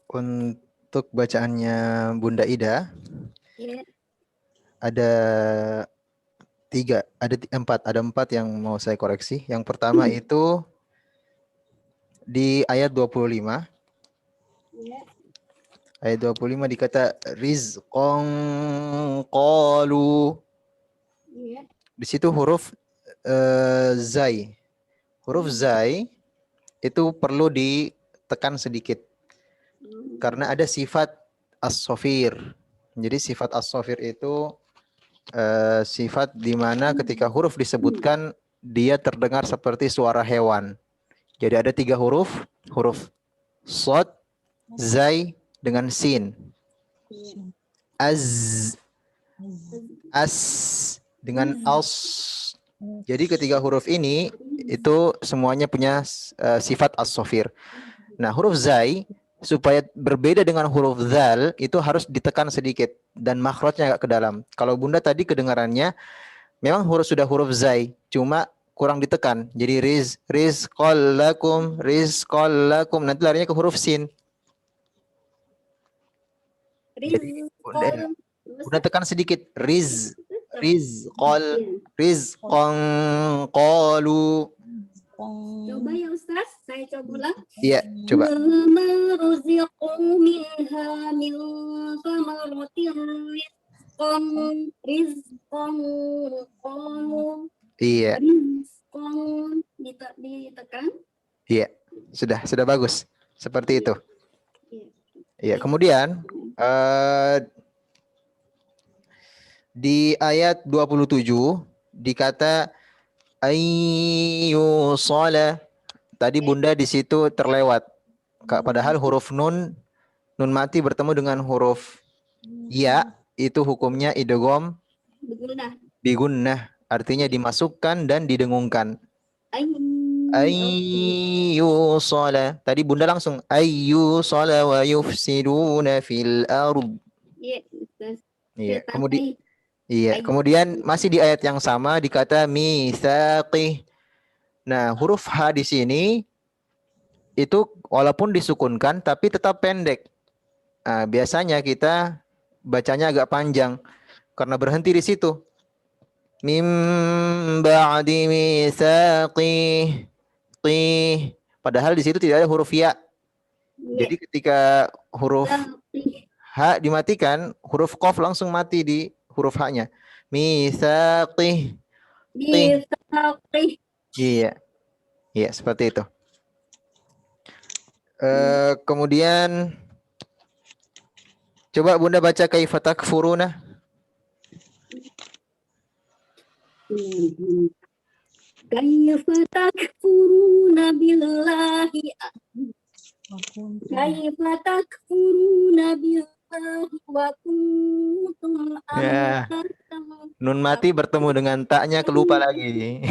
Untuk bacaannya Bunda Ida, Yeah. ada empat yang mau saya koreksi. Yang pertama itu di ayat 25. Yeah. Ayat 25 dikata rizqan qalu. Yeah. Di situ huruf zai. Huruf zai itu perlu ditekan sedikit. Karena ada sifat as-sofir. Jadi sifat as-sofir itu sifat di mana ketika huruf disebutkan dia terdengar seperti suara hewan. Jadi ada 3 huruf, huruf sod, zai, dengan sin. Az, as, dengan as. Jadi ketiga huruf ini itu semuanya punya sifat as-sofir. Nah, huruf zai supaya berbeda dengan huruf zal itu harus ditekan sedikit dan makhrajnya agak ke dalam. Kalau Bunda tadi kedengarannya memang sudah huruf zai, cuma kurang ditekan. Jadi rizqal lakum, nanti larinya ke huruf sin. Jadi Bunda tekan sedikit, rizqan qalu. Coba ya Ustaz, saya coba ulang. Iya, coba. Iya. Ditekan. Iya, sudah bagus. Seperti itu. Iya, kemudian di ayat 27 dikata ayyusala. Tadi Bunda di situ terlewat. Padahal huruf nun mati bertemu dengan huruf ya, itu hukumnya idgham bigunnah, artinya dimasukkan dan didengungkan. Ayyusala. Tadi Bunda langsung ayyusala wa yufsiduna fil ard. Iya, kemudian kemudian masih di ayat yang sama dikata mitsaqih. Nah, huruf H di sini itu walaupun disukunkan tapi tetap pendek. Nah, biasanya kita bacanya agak panjang karena berhenti di situ. Mim ba'di mitsaqih. Padahal di situ tidak ada huruf ya. Jadi ketika huruf H dimatikan, huruf qaf langsung mati di huruf H-nya. Mitsaqih. Iya. Iya, seperti itu. Kemudian coba Bunda baca kaifa takfuruna. Kaifa takfuruna billahi wa kuntum Nun mati bertemu dengan taknya kelupa lagi.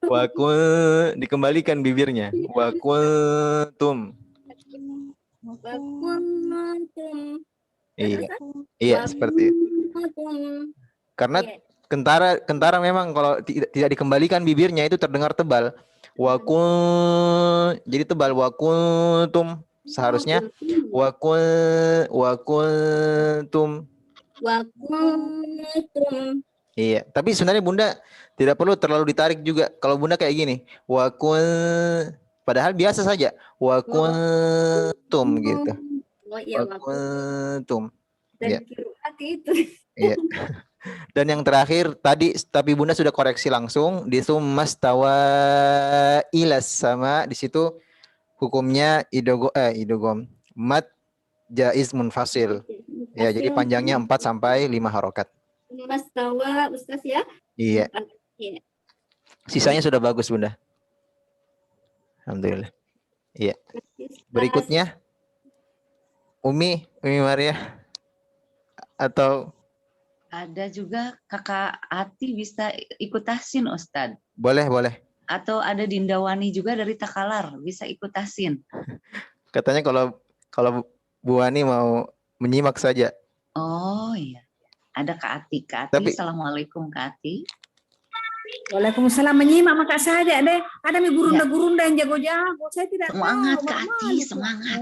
Wa dikembalikan bibirnya. Wa kuntum. Iya. Iya, seperti itu. Karena kentara memang kalau tidak dikembalikan bibirnya itu terdengar tebal. Wa jadi tebal. Wa kuntum. Seharusnya wa kuntum. Iya, tapi sebenarnya Bunda tidak perlu terlalu ditarik juga. Kalau Bunda kayak gini, padahal biasa saja. Wa kuntum gitu. Wa kuntum. Iya. Iya. Dan yang terakhir tadi tapi Bunda sudah koreksi langsung di summastawa ilas sama di situ hukumnya idgham mad jaiz munfasil. Ya, jadi panjangnya 4 sampai 5 harokat. Mastawa Ustaz ya? Iya. Sisanya sudah bagus Bunda. Alhamdulillah. Iya. Berikutnya Umi Maria atau ada juga Kakak Ati bisa ikut tasin Ustadz. Boleh. Atau ada Dindawani juga dari Takalar bisa ikut tasin. Katanya kalau Bu Wani mau menyimak saja. Oh iya. Ada Kak Ati. Assalamualaikum Kak Ati. Waalaikumsalam, menyimak maka saja deh. Ada gurunda-gurunda yang jago-jago. Saya tidak semangat tahu. Kak Ati, semangat.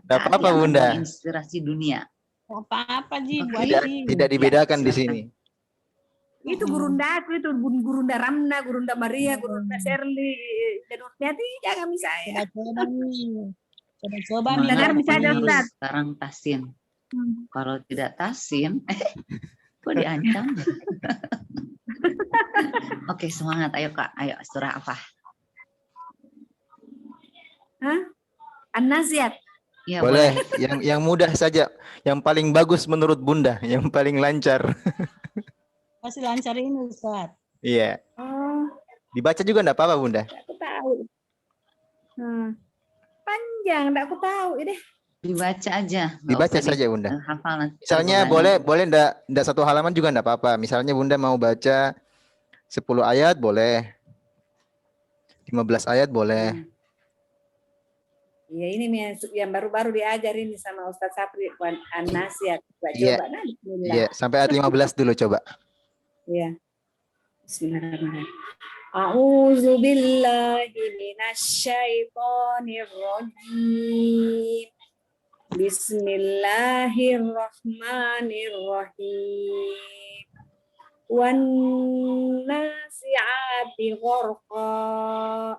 Tidak apa-apa Bunda. Inspirasi dunia. Apa-apa Ji, tidak dibedakan di sini. Itu gurunda aku, itu gurunda Ramna, gurunda Maria, gurunda Shirley. Dan hati jangan saya. Coba dengar bisa ada Ustaz. Sekarang tasin. Kalau tidak tasin, kok diancam? Oke, semangat. Ayo Kak, ayo surah apa? An-Naziat. Ya, Boleh, yang mudah saja, yang paling bagus menurut Bunda, yang paling lancar. Masih lancar ini Ustaz. Iya. Oh, Dibaca juga enggak apa-apa, Bunda. aku tahu. Panjang, enggak aku tahu. Ini Dibaca aja. nggak Dibaca usah saja, Bunda. dihafal nanti Misalnya terbebani. boleh enggak satu halaman juga enggak apa-apa. Misalnya Bunda mau baca 10 ayat boleh. 15 ayat boleh. ya ini yang baru-baru diajar ini sama Ustaz Sapri An-Naziat. Iya. Coba nah, bismillah. Iya, sampai ayat 15 dulu coba. Iya. Bismillahirrahmanirrahim. A'udzu billahi minasyaitonir rajim. Bismillahirrahmanirrahim. Wan nasi'ati gharqa.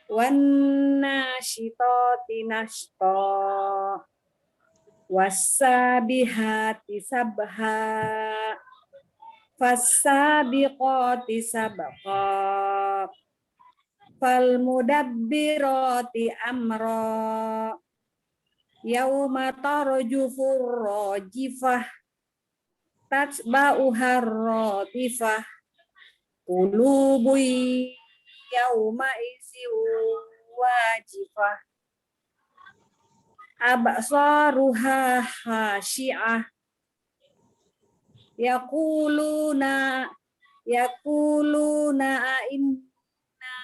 Wan nasyitati nashta. Wassabihati sabha. Fassabiqati sabqa. Falmudabbirati amra. Yauma tarjufur rajifah. Tatba'uhar ratifah. Qulubu yauma isi wajifah. Absaruha khashi'ah. Yaquluna inna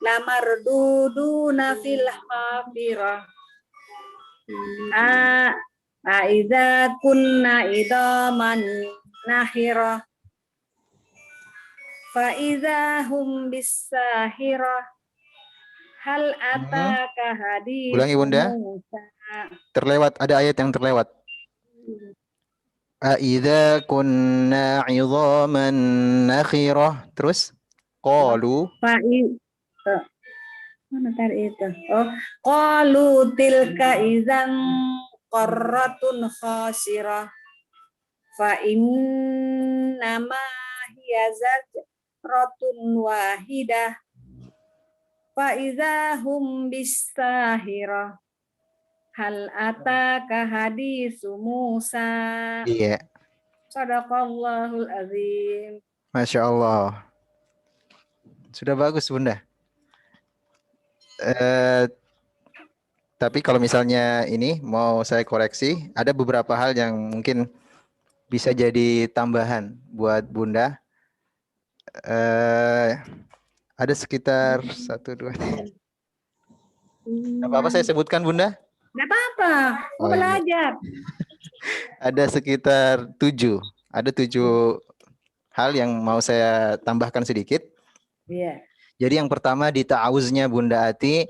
lamarduduna fil hafirah. Idza kunna idaman nahirah. Fa idza hum bisahirah. Hal ataka hadits Ulangi, Bunda. Musa. Terlewat, ada ayat yang terlewat. Aidza kunna 'idhaman nakhirah. Terus qalu Mana tadi itu? Oh, qalu tilka idzan qarratun khasirah. Fa innama hiya zajratun wahidah. Fa idza hum bisahirah. Hal ataka hadisu Musa. Iya. Shadaqallahul azim. Masya Allah. Sudah bagus, Bunda. Tapi kalau misalnya ini mau saya koreksi, ada beberapa hal yang mungkin bisa jadi tambahan buat Bunda. Ada sekitar 1, 2, 3. Apa-apa saya sebutkan, Bunda? Nggak apa-apa, mau Oh, iya. belajar. Ada sekitar 7. Ada 7 hal yang mau saya tambahkan sedikit. Iya. Jadi yang pertama di ta'awuznya Bunda Ati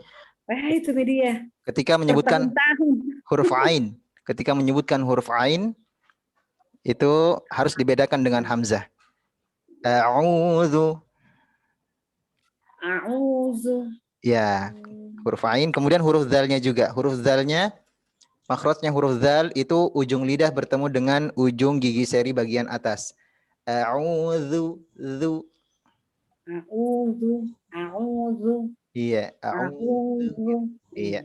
Itu dia. ketika menyebutkan Bertahun-tahun. huruf ain. Ketika menyebutkan huruf ain itu harus dibedakan dengan hamzah. A'udzu. Ya, huruf ain. Kemudian huruf dzalnya juga. Huruf dzalnya, makhrajnya huruf dzal itu ujung lidah bertemu dengan ujung gigi seri bagian atas. A'udzu. Iya, iya.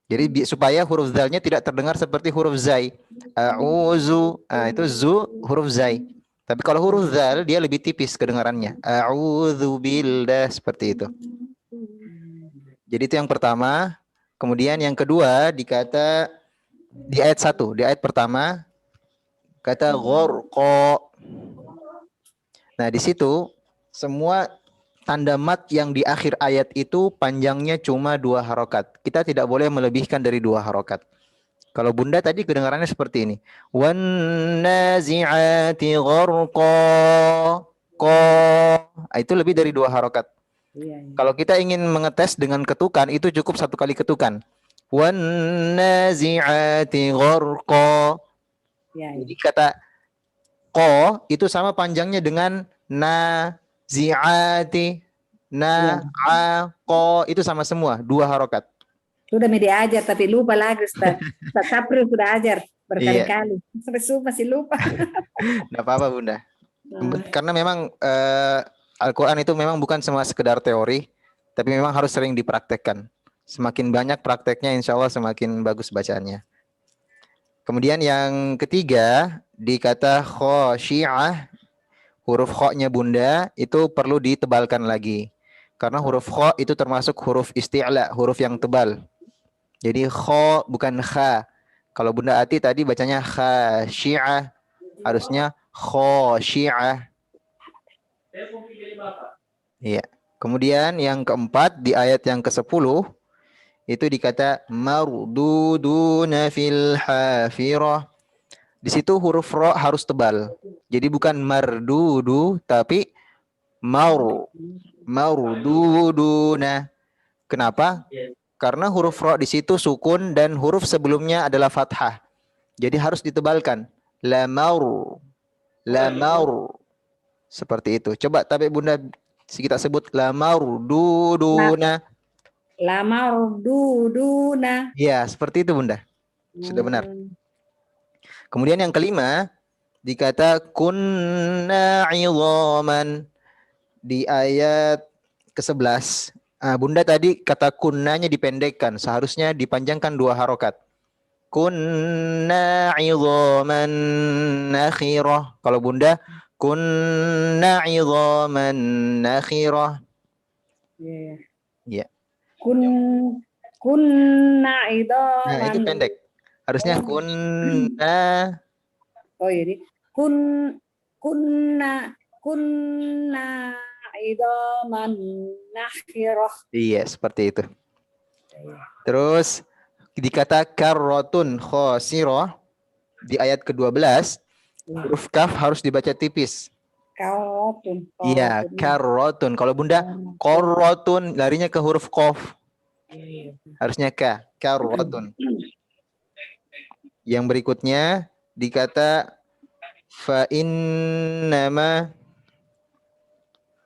Jadi supaya huruf dzalnya tidak terdengar seperti huruf zai. A'udzu. Itu zu huruf zai. Tapi kalau huruf dzal dia lebih tipis kedengarannya. A'udzu billah, seperti itu. Jadi itu yang pertama. Kemudian yang kedua dikata di ayat 1, di ayat pertama kata gharqa. Nah, di situ semua tanda mat yang di akhir ayat itu panjangnya cuma 2 harokat. Kita tidak boleh melebihkan dari 2 harokat. Kalau Bunda tadi kedengarannya seperti ini. Wan nazi'ati gharqa. Itu lebih dari 2 harokat. Kalau kita ingin mengetes dengan ketukan itu cukup 1 kali ketukan. Wan nazi'ati gharqa. Jadi kata ko itu sama panjangnya dengan nazi'ati, ko itu sama semua 2 harokat. Sudah diajar tapi lupa lagi Ustaz. Ustaz Sapri sudah ajar berkali-kali. Sampai masih lupa. Enggak apa-apa, Bunda. Karena memang Al-Quran itu memang bukan semua sekedar teori, tapi memang harus sering dipraktekkan. Semakin banyak prakteknya, insya Allah semakin bagus bacaannya. Kemudian yang ketiga, di kata khosyi'ah, huruf kho-nya bunda itu perlu ditebalkan lagi. Karena huruf kho itu termasuk huruf isti'la, huruf yang tebal. Jadi kho bukan kha. Kalau Bunda Ati tadi bacanya khasyi'ah, harusnya khosyi'ah. Iya. Kemudian yang keempat di ayat yang ke-10 itu dikata marduduna fil hafirah. Di situ huruf ro harus tebal. Jadi bukan mardudu tapi marduduna. Kenapa? Karena huruf ro di situ sukun dan huruf sebelumnya adalah fathah. Jadi harus ditebalkan. Lamaur. Seperti itu. Coba tapi Bunda kita sebut lamarduduna. Lamarduduna. Iya, seperti itu Bunda. Sudah benar. Kemudian yang kelima dikata kunna 'idhaman di ayat ke-11. Bunda tadi kata kunnanya dipendekkan, seharusnya dipanjangkan 2 harokat. Kunna 'idhaman nakhirah. Kalau Bunda kunna 'idhaman nakhirah. Iya. Kunna Nah, idhaman. itu pendek. Harusnya kunna. Oh jadi kunna idhaman nakhirah. Iya, seperti itu. Terus dikata karrotun khosirah di ayat ke-12, huruf kaf harus dibaca tipis. Karotun. Iya, karrotun. Kalau Bunda korrotun larinya ke huruf qaf. Harusnya ka, karrotun. Yang berikutnya dikata fa innama.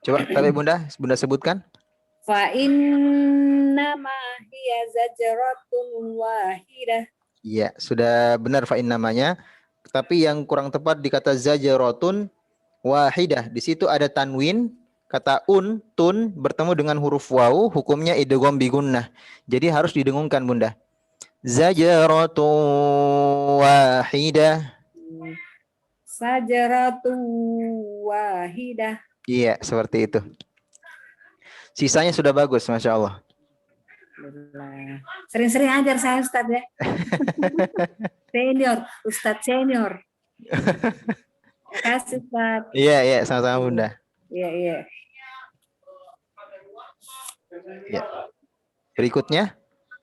Coba tapi Bunda sebutkan. Fa innama hiya zajratun wahidah. Iya, sudah benar fa innamanya. Tapi yang kurang tepat dikata zajratun wahidah. Di situ ada tanwin, kata tun bertemu dengan huruf waw, hukumnya idgham bi gunnah. Jadi harus didengungkan Bunda. Zajratun wahidah. Sajaratun wahidah. Iya, seperti itu. Sisanya sudah bagus, Masya Allah. Sering-sering ajar saya Ustadz ya. Ustadz senior. Terima kasih Ustadz. Iya, sama-sama Bunda. Iya. Ya. Berikutnya,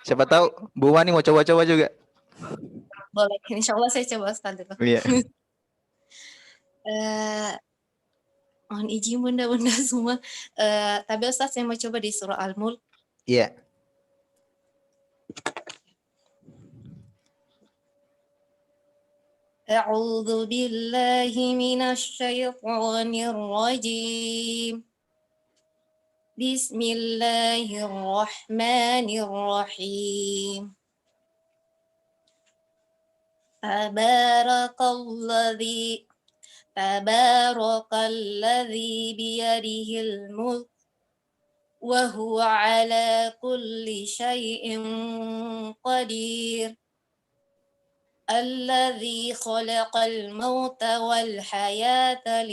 siapa tahu Bu Wani mau coba-coba juga. Boleh, insya Allah saya coba Ustadz itu. Iya. Mohon izin bunda-bunda semua. Tapi Ustadz saya mau coba di surah Al-Mulk. Iya. A'udzu billahi minasy syaithanir rajim. Bismillahirrahmanirrahim. Tabarakalladzi biyadihil mulk wa huwa ala kulli syai'in qadir. Alladzi khalaqal mauta wal hayata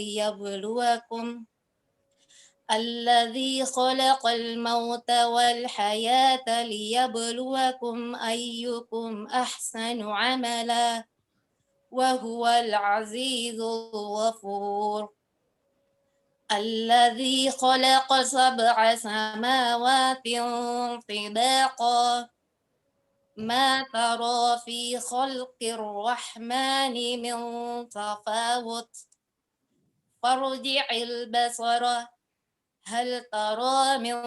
liyabluwakum ayyukum ahsanu amala wa huwal azizul ghafur. Alladzi khalaqa sab'a samawatin tibaqa ma tara fi khalqir rahmani min tafawut farji'il basara hal tara min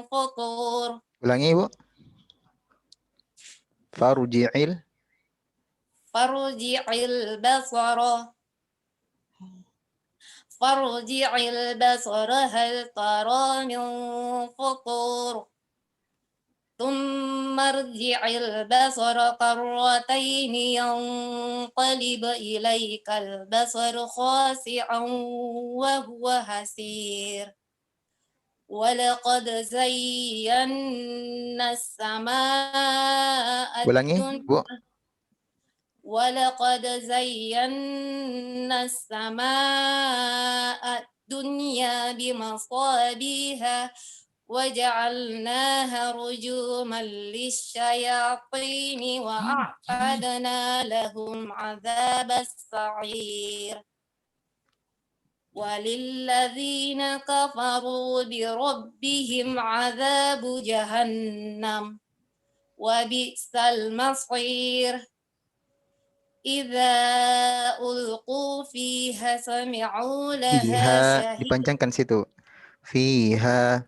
futur. Ulangi Ibu. Farji'il basara hal tara min futur. ثم ارجع البصر كرتين ينقلب إليك البصر خاسئا وهو حسير. ولقد زينا السماء Ulangi, Bu. الدنيا ولقد زينا السماء الدنيا بمصابيح وجعلناها رجوما للشياطين وأعتدنا لهم عذاب السعير وللذين كفروا بربهم عذاب جهنم وبئس المصير إذا ألقوا فيها سمعوا لها Fiha, شهيقا dipanjangkan situ. Fiha.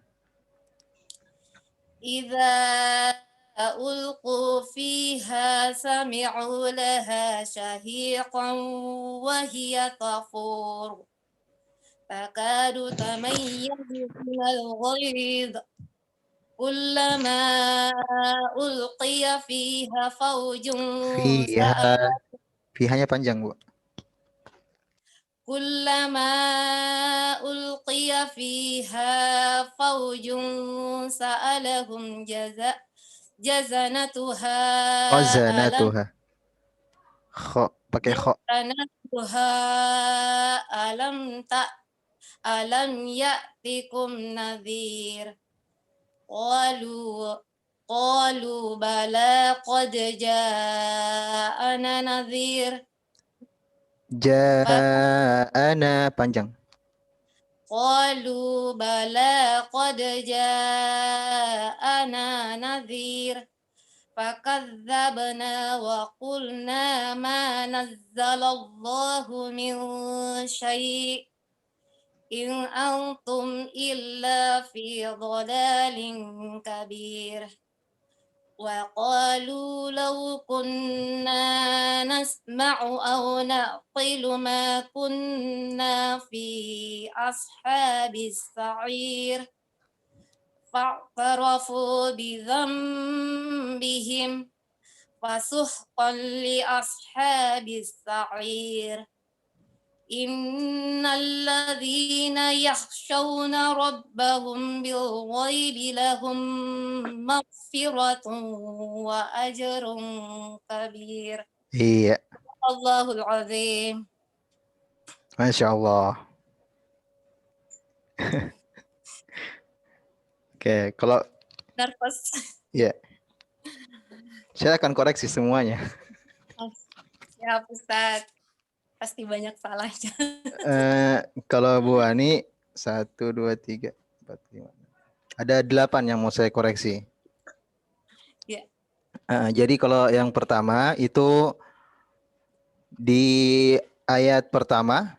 إذا ألقوا فيها سمعوا لها شهيقا وهي تفور تكاد تميز من الغيظ كلما ألقي فيها فوج Fiha. Fihanya panjang, Bu. كلما ألقي فيها فوج سألهم جزنتها Khazanatuha. Kho, pakai kho. ألم يأتكم نذير قالوا بلى قد جاءنا نذير Ja'ana panjang. قالوا بلى قد جاءنا نذير فكذبنا وقلنا ما نزل الله من شيء إن أنتم إلا في ضلال كبير وقالوا لو كنا نسمع أو نعقل ما كنا في أصحاب السعير فاعترفوا بذنبهم فسحقا لأصحاب السعير إن الذين يخشون ربهم بالغيب لهم مغفرة وأجر كبير Iya, الله العظيم. Masya Allah. Oke, kalau Nervous. ya, saya akan koreksi semuanya. Ya Ustaz, pasti banyak salahnya. Kalau Bu Ani 1, 2, 3, 4, 5. Ada 8 yang mau saya koreksi. Ya. Jadi kalau yang pertama itu di ayat pertama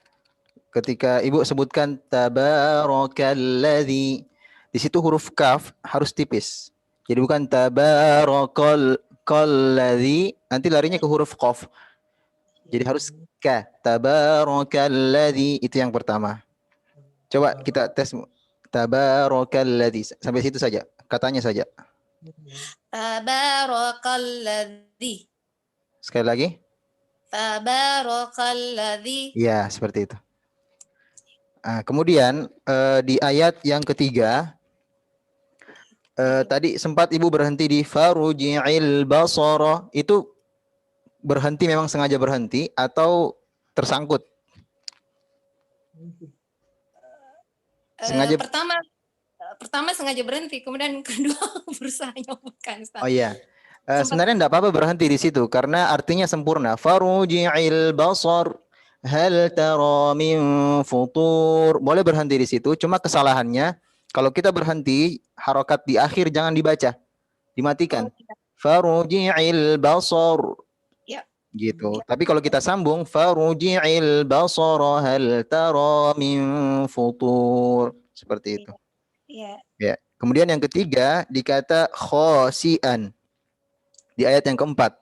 ketika Ibu sebutkan tabarakalladzi, di situ huruf kaf harus tipis. Jadi bukan tabarakalladzi, nanti larinya ke huruf qaf. Jadi harus ka, tabarakalladzi, itu yang pertama. Coba kita tes tabarakalladzi, sampai situ saja, katanya saja. Tabarakalladzi. Sekali lagi. Tabarakalladzi. Ya, seperti itu. Kemudian di ayat yang ketiga, tadi sempat Ibu berhenti di faruji'il basara, itu berhenti memang sengaja berhenti atau tersangkut? Sengaja. Pertama sengaja berhenti, kemudian kedua berusaha nyambungkan. Oh iya. Sebenarnya enggak apa-apa berhenti di situ karena artinya sempurna. Faruji'il basar hal tara min futur. Boleh berhenti di situ, cuma kesalahannya kalau kita berhenti, harokat di akhir jangan dibaca. Dimatikan. Faruji'il basar. Ya. Gitu. Tapi kalau kita sambung faruji'il basar hal tara min futur. Seperti itu. Ya. Ya. Kemudian yang ketiga dikata khosian. Di ayat yang keempat.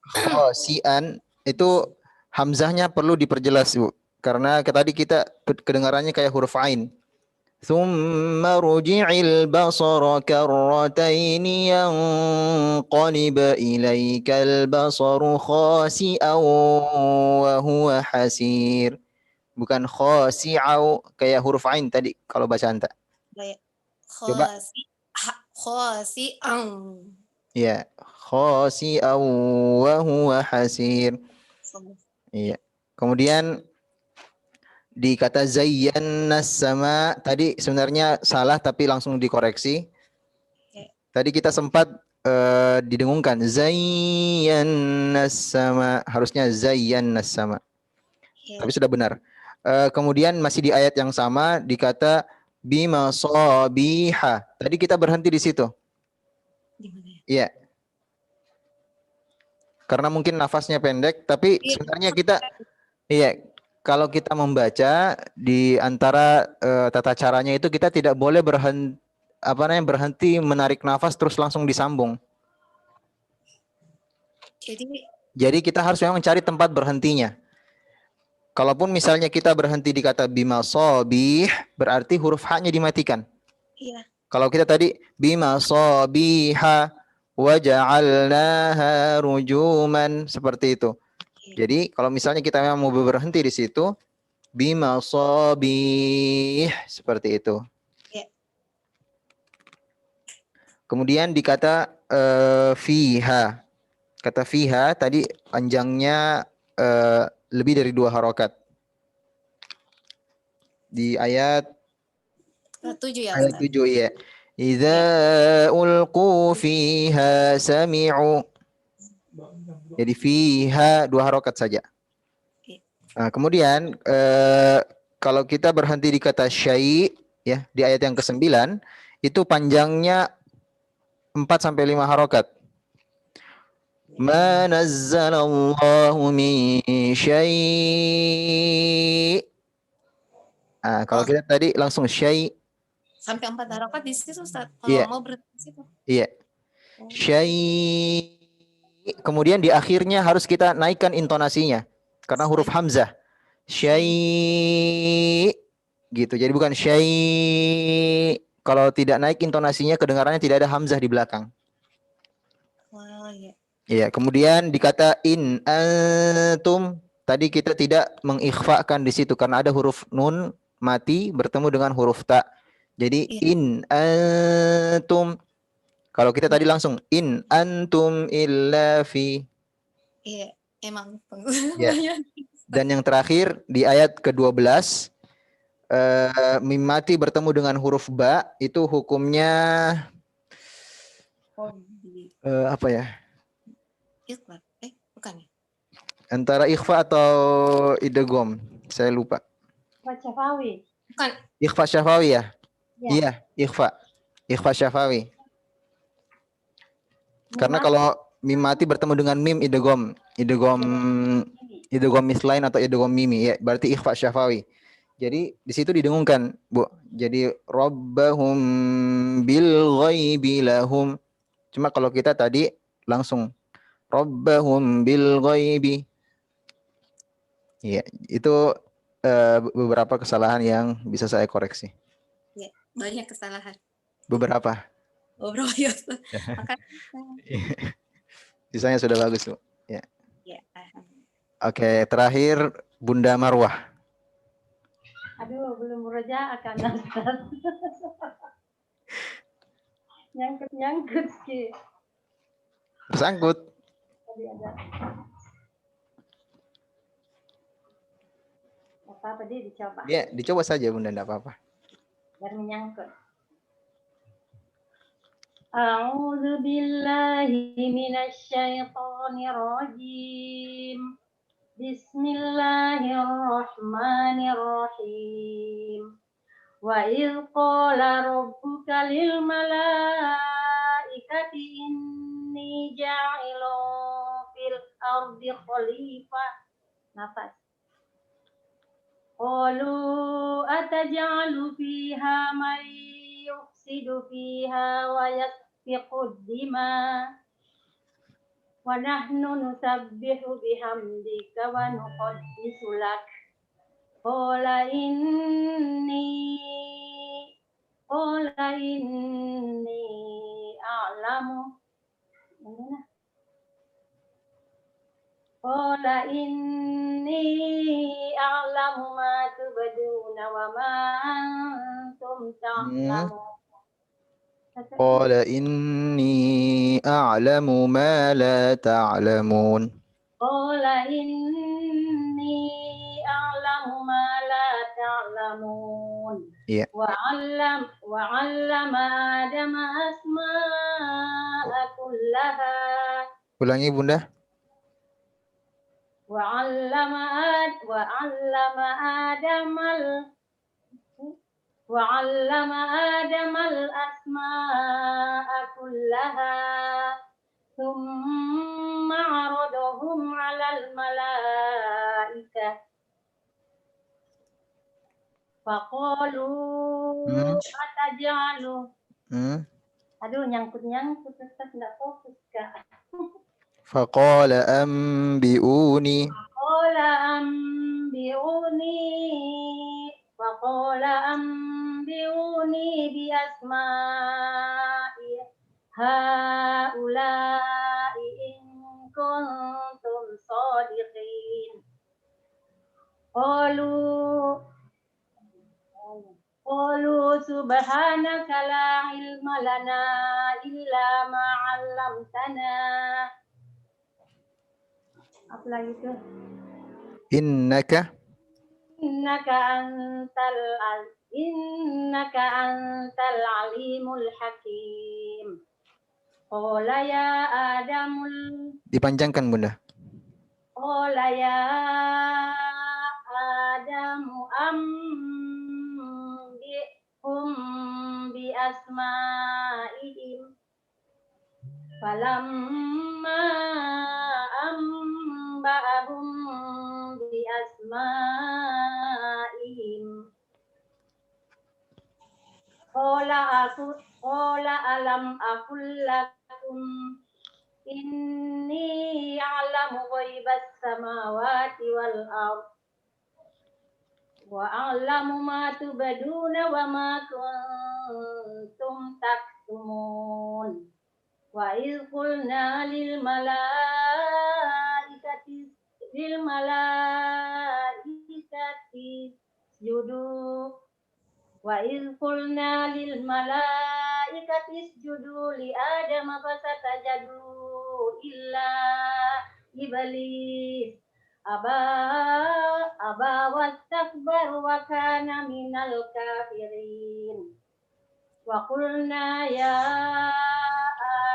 Khosian itu hamzahnya perlu diperjelas, Bu. Karena tadi kita kedengarannya kayak huruf ain. Tsumma ruji'il basara karrataini yanqalib ilaikal basaru khasi'an wa huwa hasir. bukan khosi'au kayak huruf ain tadi kalau baca anta. Baik. Coba. Khosi'ang. Ya, khosi'au wa huwa hasir. Iya. Kemudian di kata zayyana sama tadi sebenarnya salah tapi langsung dikoreksi. Tadi kita sempat didengungkan zayyana sama, harusnya zayyana sama. Tapi sudah benar. Kemudian masih di ayat yang sama di kata bima sabiha. Tadi kita berhenti di situ. Iya. Karena mungkin nafasnya pendek, tapi sebenarnya kita, iya, kalau kita membaca di antara tata caranya itu kita tidak boleh berhenti menarik nafas terus langsung disambung. Jadi kita harus memang mencari tempat berhentinya. Kalaupun misalnya kita berhenti di kata bima sobih, berarti huruf h-nya dimatikan. Iya. Kalau kita tadi bima sobiha waja'alnaha rujuman, seperti itu. Jadi kalau misalnya kita memang mau berhenti di situ, bima sobih, seperti itu. Kemudian di kata fiha. Kata fiha tadi panjangnya lebih dari 2 harokat. Di ayat 7 ya, ayat Ustaz. 7 ya. Idza ulqu fiha sami'u. Jadi fiha 2 harokat saja. Nah, kemudian kalau kita berhenti di kata syai' ya, di ayat yang ke-9 itu panjangnya 4 sampai 5 harokat. Ma nazzalallahu min syai'. Nah, kalau kita tadi langsung syai'. Sampai 4 harokat di situ, Ustaz. Kalau Iya. mau berhenti di situ. Iya. Syai'. Kemudian di akhirnya harus kita naikkan intonasinya karena huruf hamzah. Syai'. Gitu. Jadi bukan syai'. Kalau tidak naik intonasinya kedengarannya tidak ada hamzah di belakang. Oh, iya. Iya, kemudian dikata in antum, tadi kita tidak mengikhfakan di situ karena ada huruf nun mati bertemu dengan huruf ta. Jadi in antum. Kalau kita tadi langsung in antum illa fi. Iya, emang. Ya. Dan yang terakhir di ayat ke-12 mim mati bertemu dengan huruf ba itu hukumnya apa ya? Ikhfa. Bukan ya? Antara ikhfa atau idgham, saya lupa. Syafawi. Bukan. Ikhfa syafawi ya? Ya. Iya, ikhfa. Ikhfa syafawi. Karena kalau mim mati bertemu dengan mim idgham mislain atau idgham mimi ya, berarti ikhfa syafawi. Jadi di situ didengungkan, Bu. Jadi rabbahum bil ghaibi lahum. Cuma kalau kita tadi langsung rabbahum bil ghaibi. Iya, itu beberapa kesalahan yang bisa saya koreksi. Ya, banyak kesalahan. Beberapa. Beberapa ya. Sisanya sudah bagus, Bu. Ya. Ya. Oke, terakhir Bunda Marwah. Aduh, belum murojaah kan Ustaz. Nyangkut Ki. Tersangkut. Tadi ada. Apa tadi dicoba? Ya, dicoba saja Bunda, enggak apa-apa. Biar menyangkut. A'udzu billahi minasy syaithanir rajim. Bismillahirrahmanirrahim. Wa idh qala rabbuka lil malaikati inni ja'ilun fil ardi khalifah. Nafas. Qalu ataj'alu fiha man yufsidu fiha wa yasfiqud dima wa nahnu nusabbihu bihamdika wa nuqaddisu lak. Qala inni a'lamu. Qala inni a'lamu a'lamu ma tubduna wa ma antum ta'lamun. قال إني أعلم ما لا تعلمون. Qala inni a'lamu ma la ta'lamun. Iya. Wa 'allama Adama asma'a kullaha. Ulangi Bunda. Wa 'allama Adamal asma'a kullaha. Thumma 'aradahum 'alal malaikah. Faqalu ataj'alu. Aduh, nyangkut-nyangkut, Ustaz, nggak fokus, Kak. فقال أنبئوني bi asma'i haula'i in kuntum shadiqin. Qalu subhanaka la ilma lana illa ma 'allamtana. Apa lagi tuh? Innaka antal alimul hakim. Qala ya Adamul. dipanjangkan Bunda. Qala ya Adamu bi asma'ihim. Falamma amba'ahum bi asma'ihim. Qala alam aqul lakum inni a'lamu ghaibas samawati wal ardh wa a'lamu ma tubduna wa ma kuntum taktumun. Wa idh qulna lil malaikati isjudu li Adama fasajadu illa iblis aba wastakbar wa kana minal kafirin. Wa qulna ya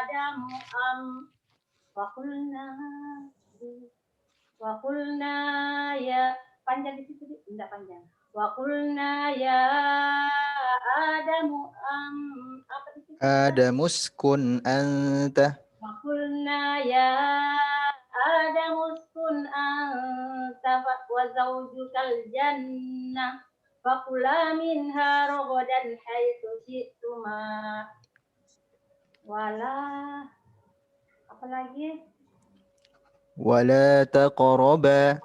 Adamu wa qulna ya panjang di situ enggak panjang. Wa qulna ya Adamu apa di situ? Adamuskun anta. Wa qulna ya Adamuskun anta wa zawjukal jannah fakula minha ragadan haitsu syi'tuma. Wala apa lagi? Wala taqraba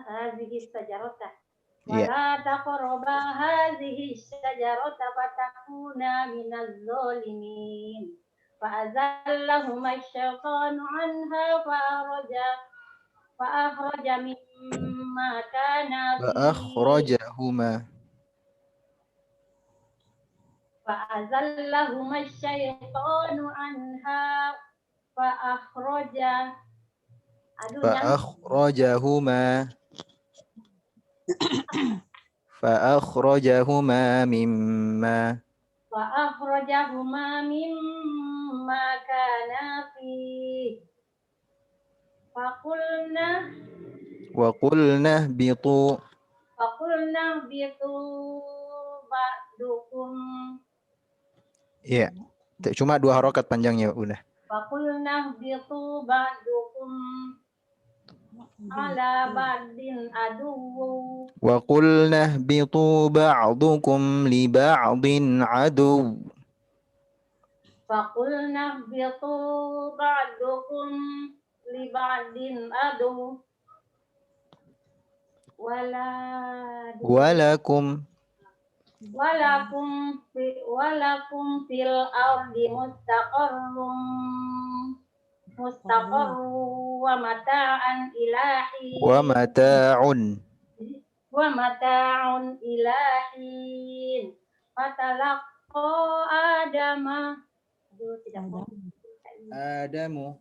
hadhihi sajarata. Wala taqraba hadhihi sajarata fatakuna minaz zalimin. Fa'azallahuma asy-syaitanu 'anha fa'akhraja mimma kana فأخرجهما فأزلهما الشيطان عنها فأخرجهما مما كانا فيه وقلنا اهبطوا ba'dukum. Iya. Cuma 2 harokat panjangnya udah. Faqulna bitu ba'dukum ala ba'din aduwwu. Wa qulna ihbitu ba'dukum li ba'din adu. Faqulna bitu ba'dukum li ba'din adu. Walakum walakum fil ardi mustaqarrum wa mata'an ilahi Wa mata'un. ilahin fatalaqqa adama tidak mau Adamu.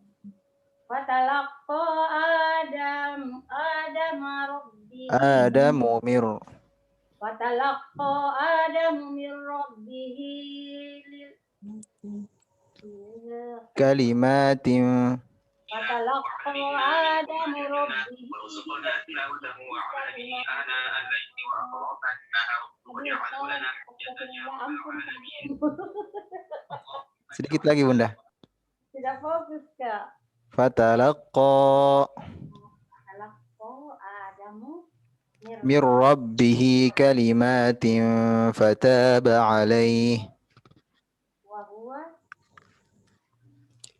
fatalaqqa adama rabbi Adamu mir. fatalaqqa adamu min rabbihi Kalimatin. fatalaqqa adamu rabbihi Sedikit lagi Bunda. tidak fokus Kak. Fatalaqqa Fatalaqqa adamu min rabbihi kalimatin fataba alaih. wa huwa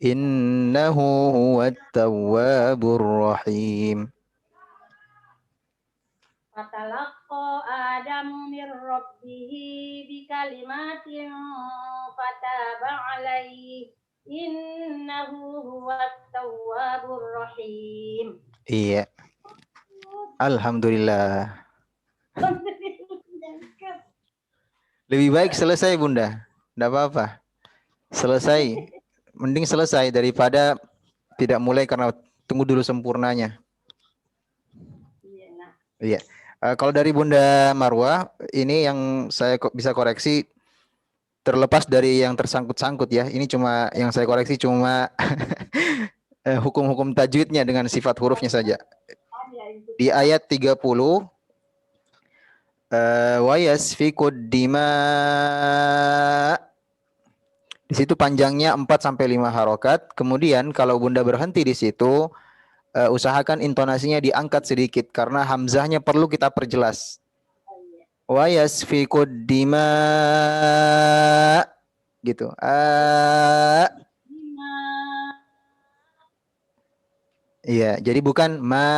Innahu huwat tawwabur rahim. fatalaqqa adamu min rabbihi bi kalimatin fataba alaihi innahu huwat tawwabur rahim. Iya. Alhamdulillah. Lebih baik selesai Bunda. Enggak apa-apa. Selesai. Mending selesai daripada tidak mulai karena tunggu dulu sempurnanya. Iya. Kalau dari Bunda Marwah, ini yang saya bisa koreksi terlepas dari yang tersangkut-sangkut ya. Ini cuma yang saya koreksi cuma hukum-hukum tajwidnya dengan sifat hurufnya saja. Di ayat 30 wa yasfikud dima, di situ panjangnya 4 sampai 5 harokat. Kemudian kalau Bunda berhenti di situ, usahakan intonasinya diangkat sedikit karena hamzahnya perlu kita perjelas. Wa yasfikud dima gitu. Iya, jadi bukan ma.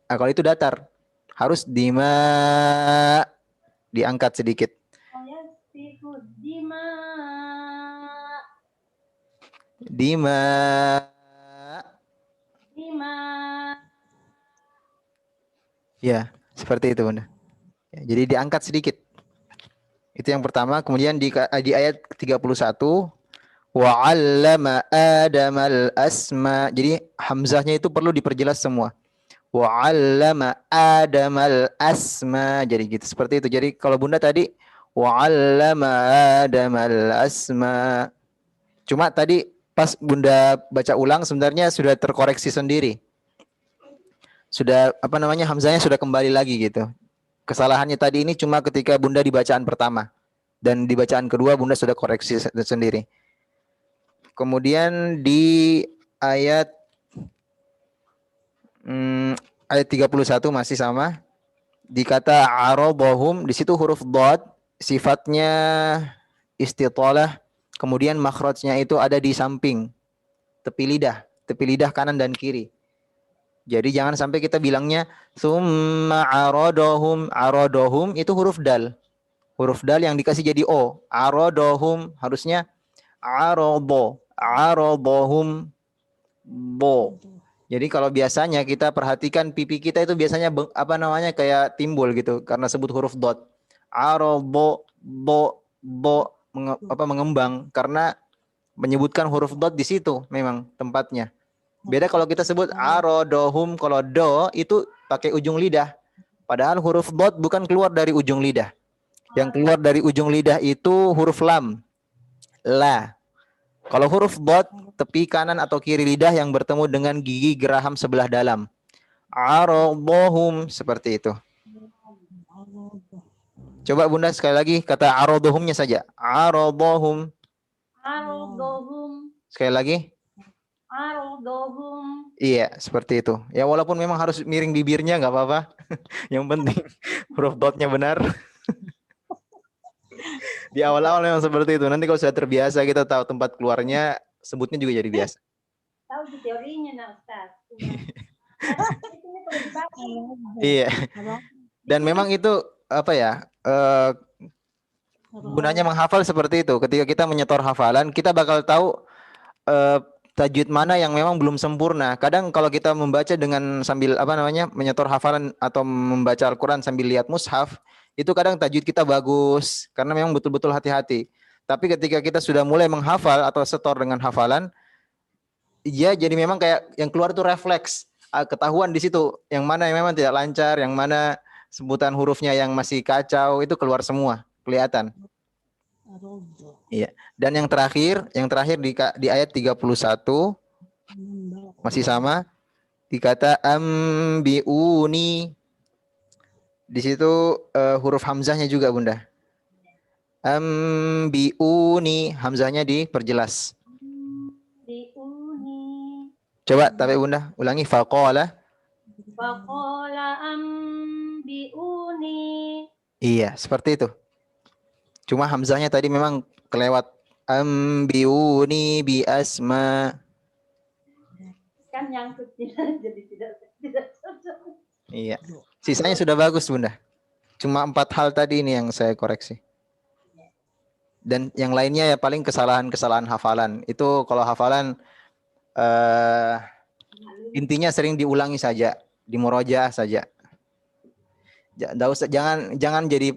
Nah, kalau itu datar. Harus dima, diangkat sedikit. Dima. Ya, seperti itu Bunda. Ya, jadi diangkat sedikit. Itu yang pertama. Kemudian di ayat 31 wa 'allama Adamal asma. Jadi hamzahnya itu perlu diperjelas semua. Wa 'allama Adamal asma. Jadi gitu, seperti itu. Jadi kalau Bunda tadi wa 'allama Adamal asma. Cuma tadi pas Bunda baca ulang sebenarnya sudah terkoreksi sendiri. Sudah hamzahnya sudah kembali lagi gitu. Kesalahannya tadi ini cuma ketika Bunda di bacaan pertama dan di bacaan kedua Bunda sudah koreksi sendiri. Kemudian di ayat 31 masih sama. Di kata aradahum, di situ huruf dhad sifatnya istitalah. Kemudian makhrajnya itu ada di samping tepi lidah kanan dan kiri. Jadi jangan sampai kita bilangnya summa aradahum. Aradahum itu huruf dal. Huruf dal yang dikasih jadi o. Aradahum harusnya aradahum bo. Jadi kalau biasanya kita perhatikan pipi kita itu biasanya kayak timbul gitu karena sebut huruf dot. Arabo mengembang karena menyebutkan huruf dot di situ memang tempatnya. Beda kalau kita sebut arodohum, kalau do itu pakai ujung lidah. Padahal huruf dot bukan keluar dari ujung lidah. Yang keluar dari ujung lidah itu huruf lam. La. Kalau huruf dot tepi kanan atau kiri lidah yang bertemu dengan gigi geraham sebelah dalam. Arodohum seperti itu. Coba Bunda sekali lagi kata arodohumnya saja. Arodohum. Arodohum. Sekali lagi. Arodohum. Iya, seperti itu. Ya walaupun memang harus miring bibirnya nggak apa-apa. Yang penting huruf dotnya benar. Di awal-awal memang seperti itu. Nanti kalau sudah terbiasa kita tahu tempat keluarnya, sebutnya juga jadi biasa. Tahu di teorinya nah Ustaz. Iya. Dan memang itu eh, gunanya menghafal seperti itu. Ketika kita menyetor hafalan, kita bakal tahu tajwid mana yang memang belum sempurna. Kadang kalau kita membaca dengan sambil menyetor hafalan atau membaca Al-Quran sambil lihat mushaf, itu kadang tajwid kita bagus karena memang betul-betul hati-hati. Tapi ketika kita sudah mulai menghafal atau setor dengan hafalan, ya jadi memang kayak yang keluar itu refleks, ketahuan di situ yang mana yang memang tidak lancar, yang mana sebutan hurufnya yang masih kacau, itu keluar semua, kelihatan. Iya. Dan yang terakhir di ayat 31 masih sama, dikata ambiuni. Di situ huruf hamzahnya juga, Bunda. Ambiuni, hamzahnya diperjelas. Coba tapi Bunda ulangi, faqala. Faqala ambiuni. Iya, seperti itu. Cuma hamzahnya tadi memang kelewat. Ambiuni bi asma. Kan yang kecil jadi tidak cocok. Iya. Sisanya sudah bagus, Bunda. Cuma 4 hal tadi ini yang saya koreksi. Dan yang lainnya ya paling kesalahan-kesalahan hafalan. Itu kalau hafalan intinya sering diulangi saja, dimurojaah saja. Jangan jadi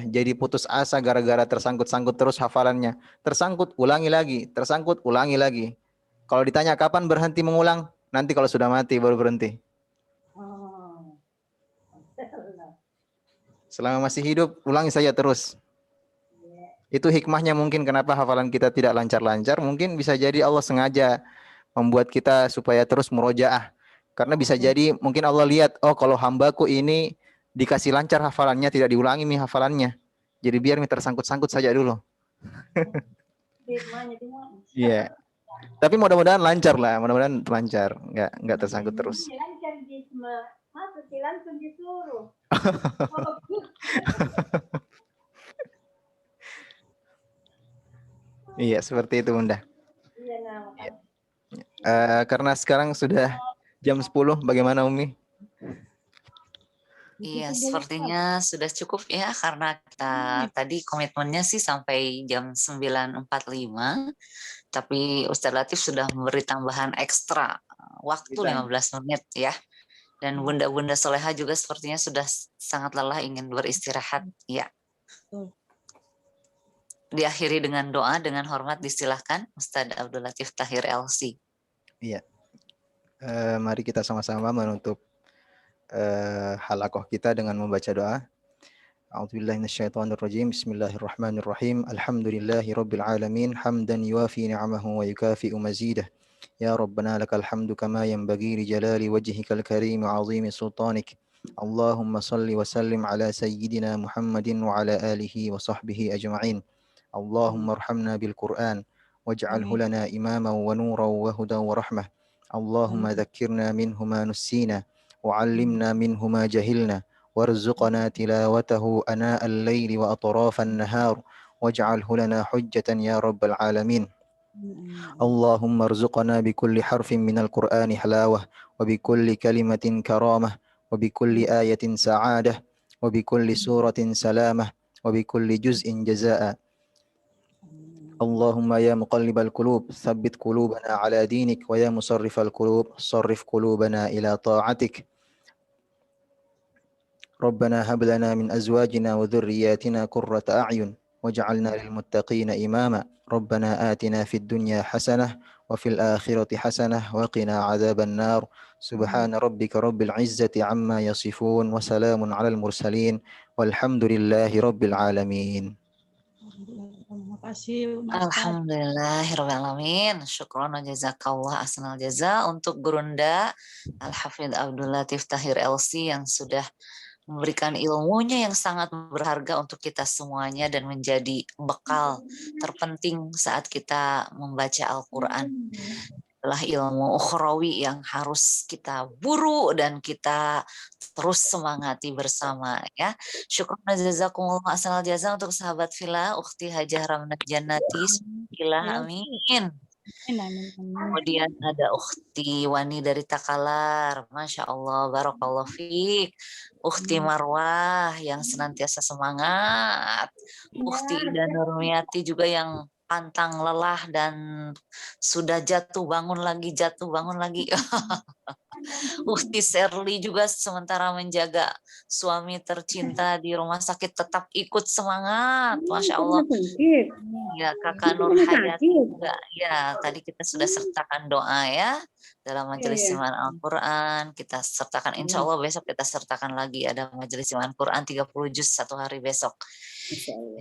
jadi putus asa gara-gara tersangkut-sangkut terus hafalannya. Tersangkut, ulangi lagi, tersangkut, ulangi lagi. Kalau ditanya kapan berhenti mengulang, nanti kalau sudah mati baru berhenti. Selama masih hidup, ulangi saja terus. Itu hikmahnya mungkin kenapa hafalan kita tidak lancar-lancar. Mungkin bisa jadi Allah sengaja membuat kita supaya terus murojaah. Karena bisa jadi mungkin Allah lihat, oh kalau hambaku ini dikasih lancar hafalannya, tidak diulangi nih hafalannya. Jadi biar tersangkut-sangkut saja dulu. Iya. Tapi mudah-mudahan lancar lah, mudah-mudahan lancar, nggak tersangkut terus. Lancar langsung disuruh. Iya, seperti itu, Bunda. Iya, nah, karena sekarang sudah jam 10, bagaimana Umi? Iya, sepertinya sudah cukup ya, karena kita tadi komitmennya sih sampai jam 9.45, tapi Ustadz Latif sudah memberi tambahan ekstra waktu 15 menit ya. Dan Bunda-Bunda Soleha juga sepertinya sudah sangat lelah ingin beristirahat. Ya. Diakhiri dengan doa, dengan hormat disilahkan Ustadz Abdul Latif Tahir LC. Iya. Mari kita sama-sama menutup halakoh kita dengan membaca doa. A'udzubillahi minasyaitonirrajim. Bismillahirrahmanirrahim. Alhamdulillahirabbil alamin, hamdan yuwafi ni'amahu wa yukafi'u mazidah. Ya Rabbana lakal hamdu kama yanbaghi li jalali wajhikal karim wa 'azimi sultanik. Allahumma salli wa sallim ala sayyidina Muhammadin wa ala alihi wa sahbihi ajma'in. Allahumma arhamna bil Qur'an waj'alhu lana imaman wa nuran wa hudan wa rahmah. Allahumma dhakkirna minhu ma nussina wa 'allimna minhu ma jahilna warzuqna tilawatahu ana al-laili wa atrafan nahar waj'alhu lana hujjatan ya rabbal alamin. Allahumma arzuqna bi kulli harfin minal Qur'ani halawah wa bi kulli kalimatin karamah wa bi kulli ayatin sa'adah wa bi kulli suratin salamah wa bi kulli juz'in jazaa'a. Allahumma ya muqallibal qulub tsabbit qulubana ala dinik wa ya musarrifal qulub sarrif qulubana ila ta'atik. Rabbana hab lana min azwajina wa dhurriyyatina qurrata a'yun waj'alna lil muttaqina imama. Rabbana atina fid dunya hasanah wa fil akhirati hasanah wa qina adzaban nar. Subhana rabbika rabbil izzati amma yasifun wa salamun alal mursalin walhamdulillahi rabbil alamin. Terima kasih. Alhamdulillahirabbil alamin. Syukron wa jazakallah ahsanal jaza untuk Gurunda Al-Hafidz Abdul Latif Tahir LC yang sudah memberikan ilmunya yang sangat berharga untuk kita semuanya dan menjadi bekal terpenting saat kita membaca Al-Quran. Adalah ilmu ukhrawi yang harus kita buru dan kita terus semangati bersama ya. Syukran jazakumullah ahsanal jaza untuk sahabat Villa, Ukhti Hajah Ramnat Jannati. Bismillah, amin. Kemudian ada Ukhti Wani dari Takalar, Masya Allah, Barakallah Fik. Ukhti Marwah yang senantiasa semangat. Ukhti Ida Nurmiati juga yang pantang lelah dan sudah jatuh bangun lagi. Ukhti Serli juga sementara menjaga suami tercinta di rumah sakit tetap ikut semangat, Masya Allah. Ya, Kakak Nur Hayati juga. Ya, tadi kita sudah sertakan doa ya dalam majelis simaan Al-Quran. Kita sertakan, insya Allah besok kita sertakan lagi ada majelis simaan Al-Quran 30 juz satu hari besok.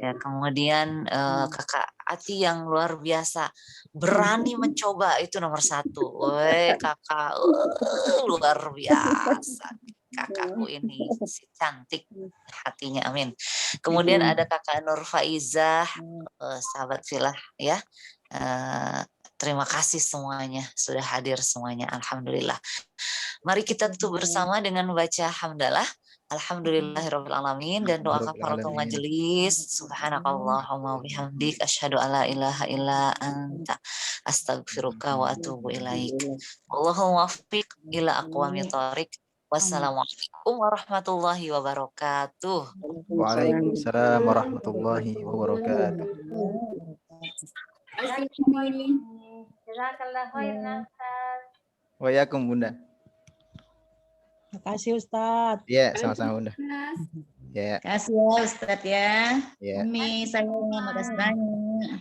Ya, kemudian Kakak Ati yang luar biasa berani mencoba itu nomor 1. Woi kakak luar biasa. Kakakku ini si cantik hatinya, amin. Kemudian ada Kakak Nur Faizah, sahabat filah ya. Terima kasih semuanya sudah hadir semuanya, alhamdulillah. Mari kita tutup bersama dengan membaca hamdalah. Alhamdulillahirabbil alamin dan doa kafaratul majelis. Subhanakallahumma bihamdik asyhadu alla ilaha illa anta astaghfiruka wa atubu ilaik. Allahumma waffiq ila aqwamit thoriq. Wassalamualaikum warahmatullahi wabarakatuh. Waalaikumsalam warahmatullahi wabarakatuh. Jazakallah khairan Ustaz. Wa yakum Bunda. Terima kasih Ustadz. Ya, sama-sama Bunda. Ya. Kasih ya Ustadz ya. Ya. Umi sayangnya makasih banyak.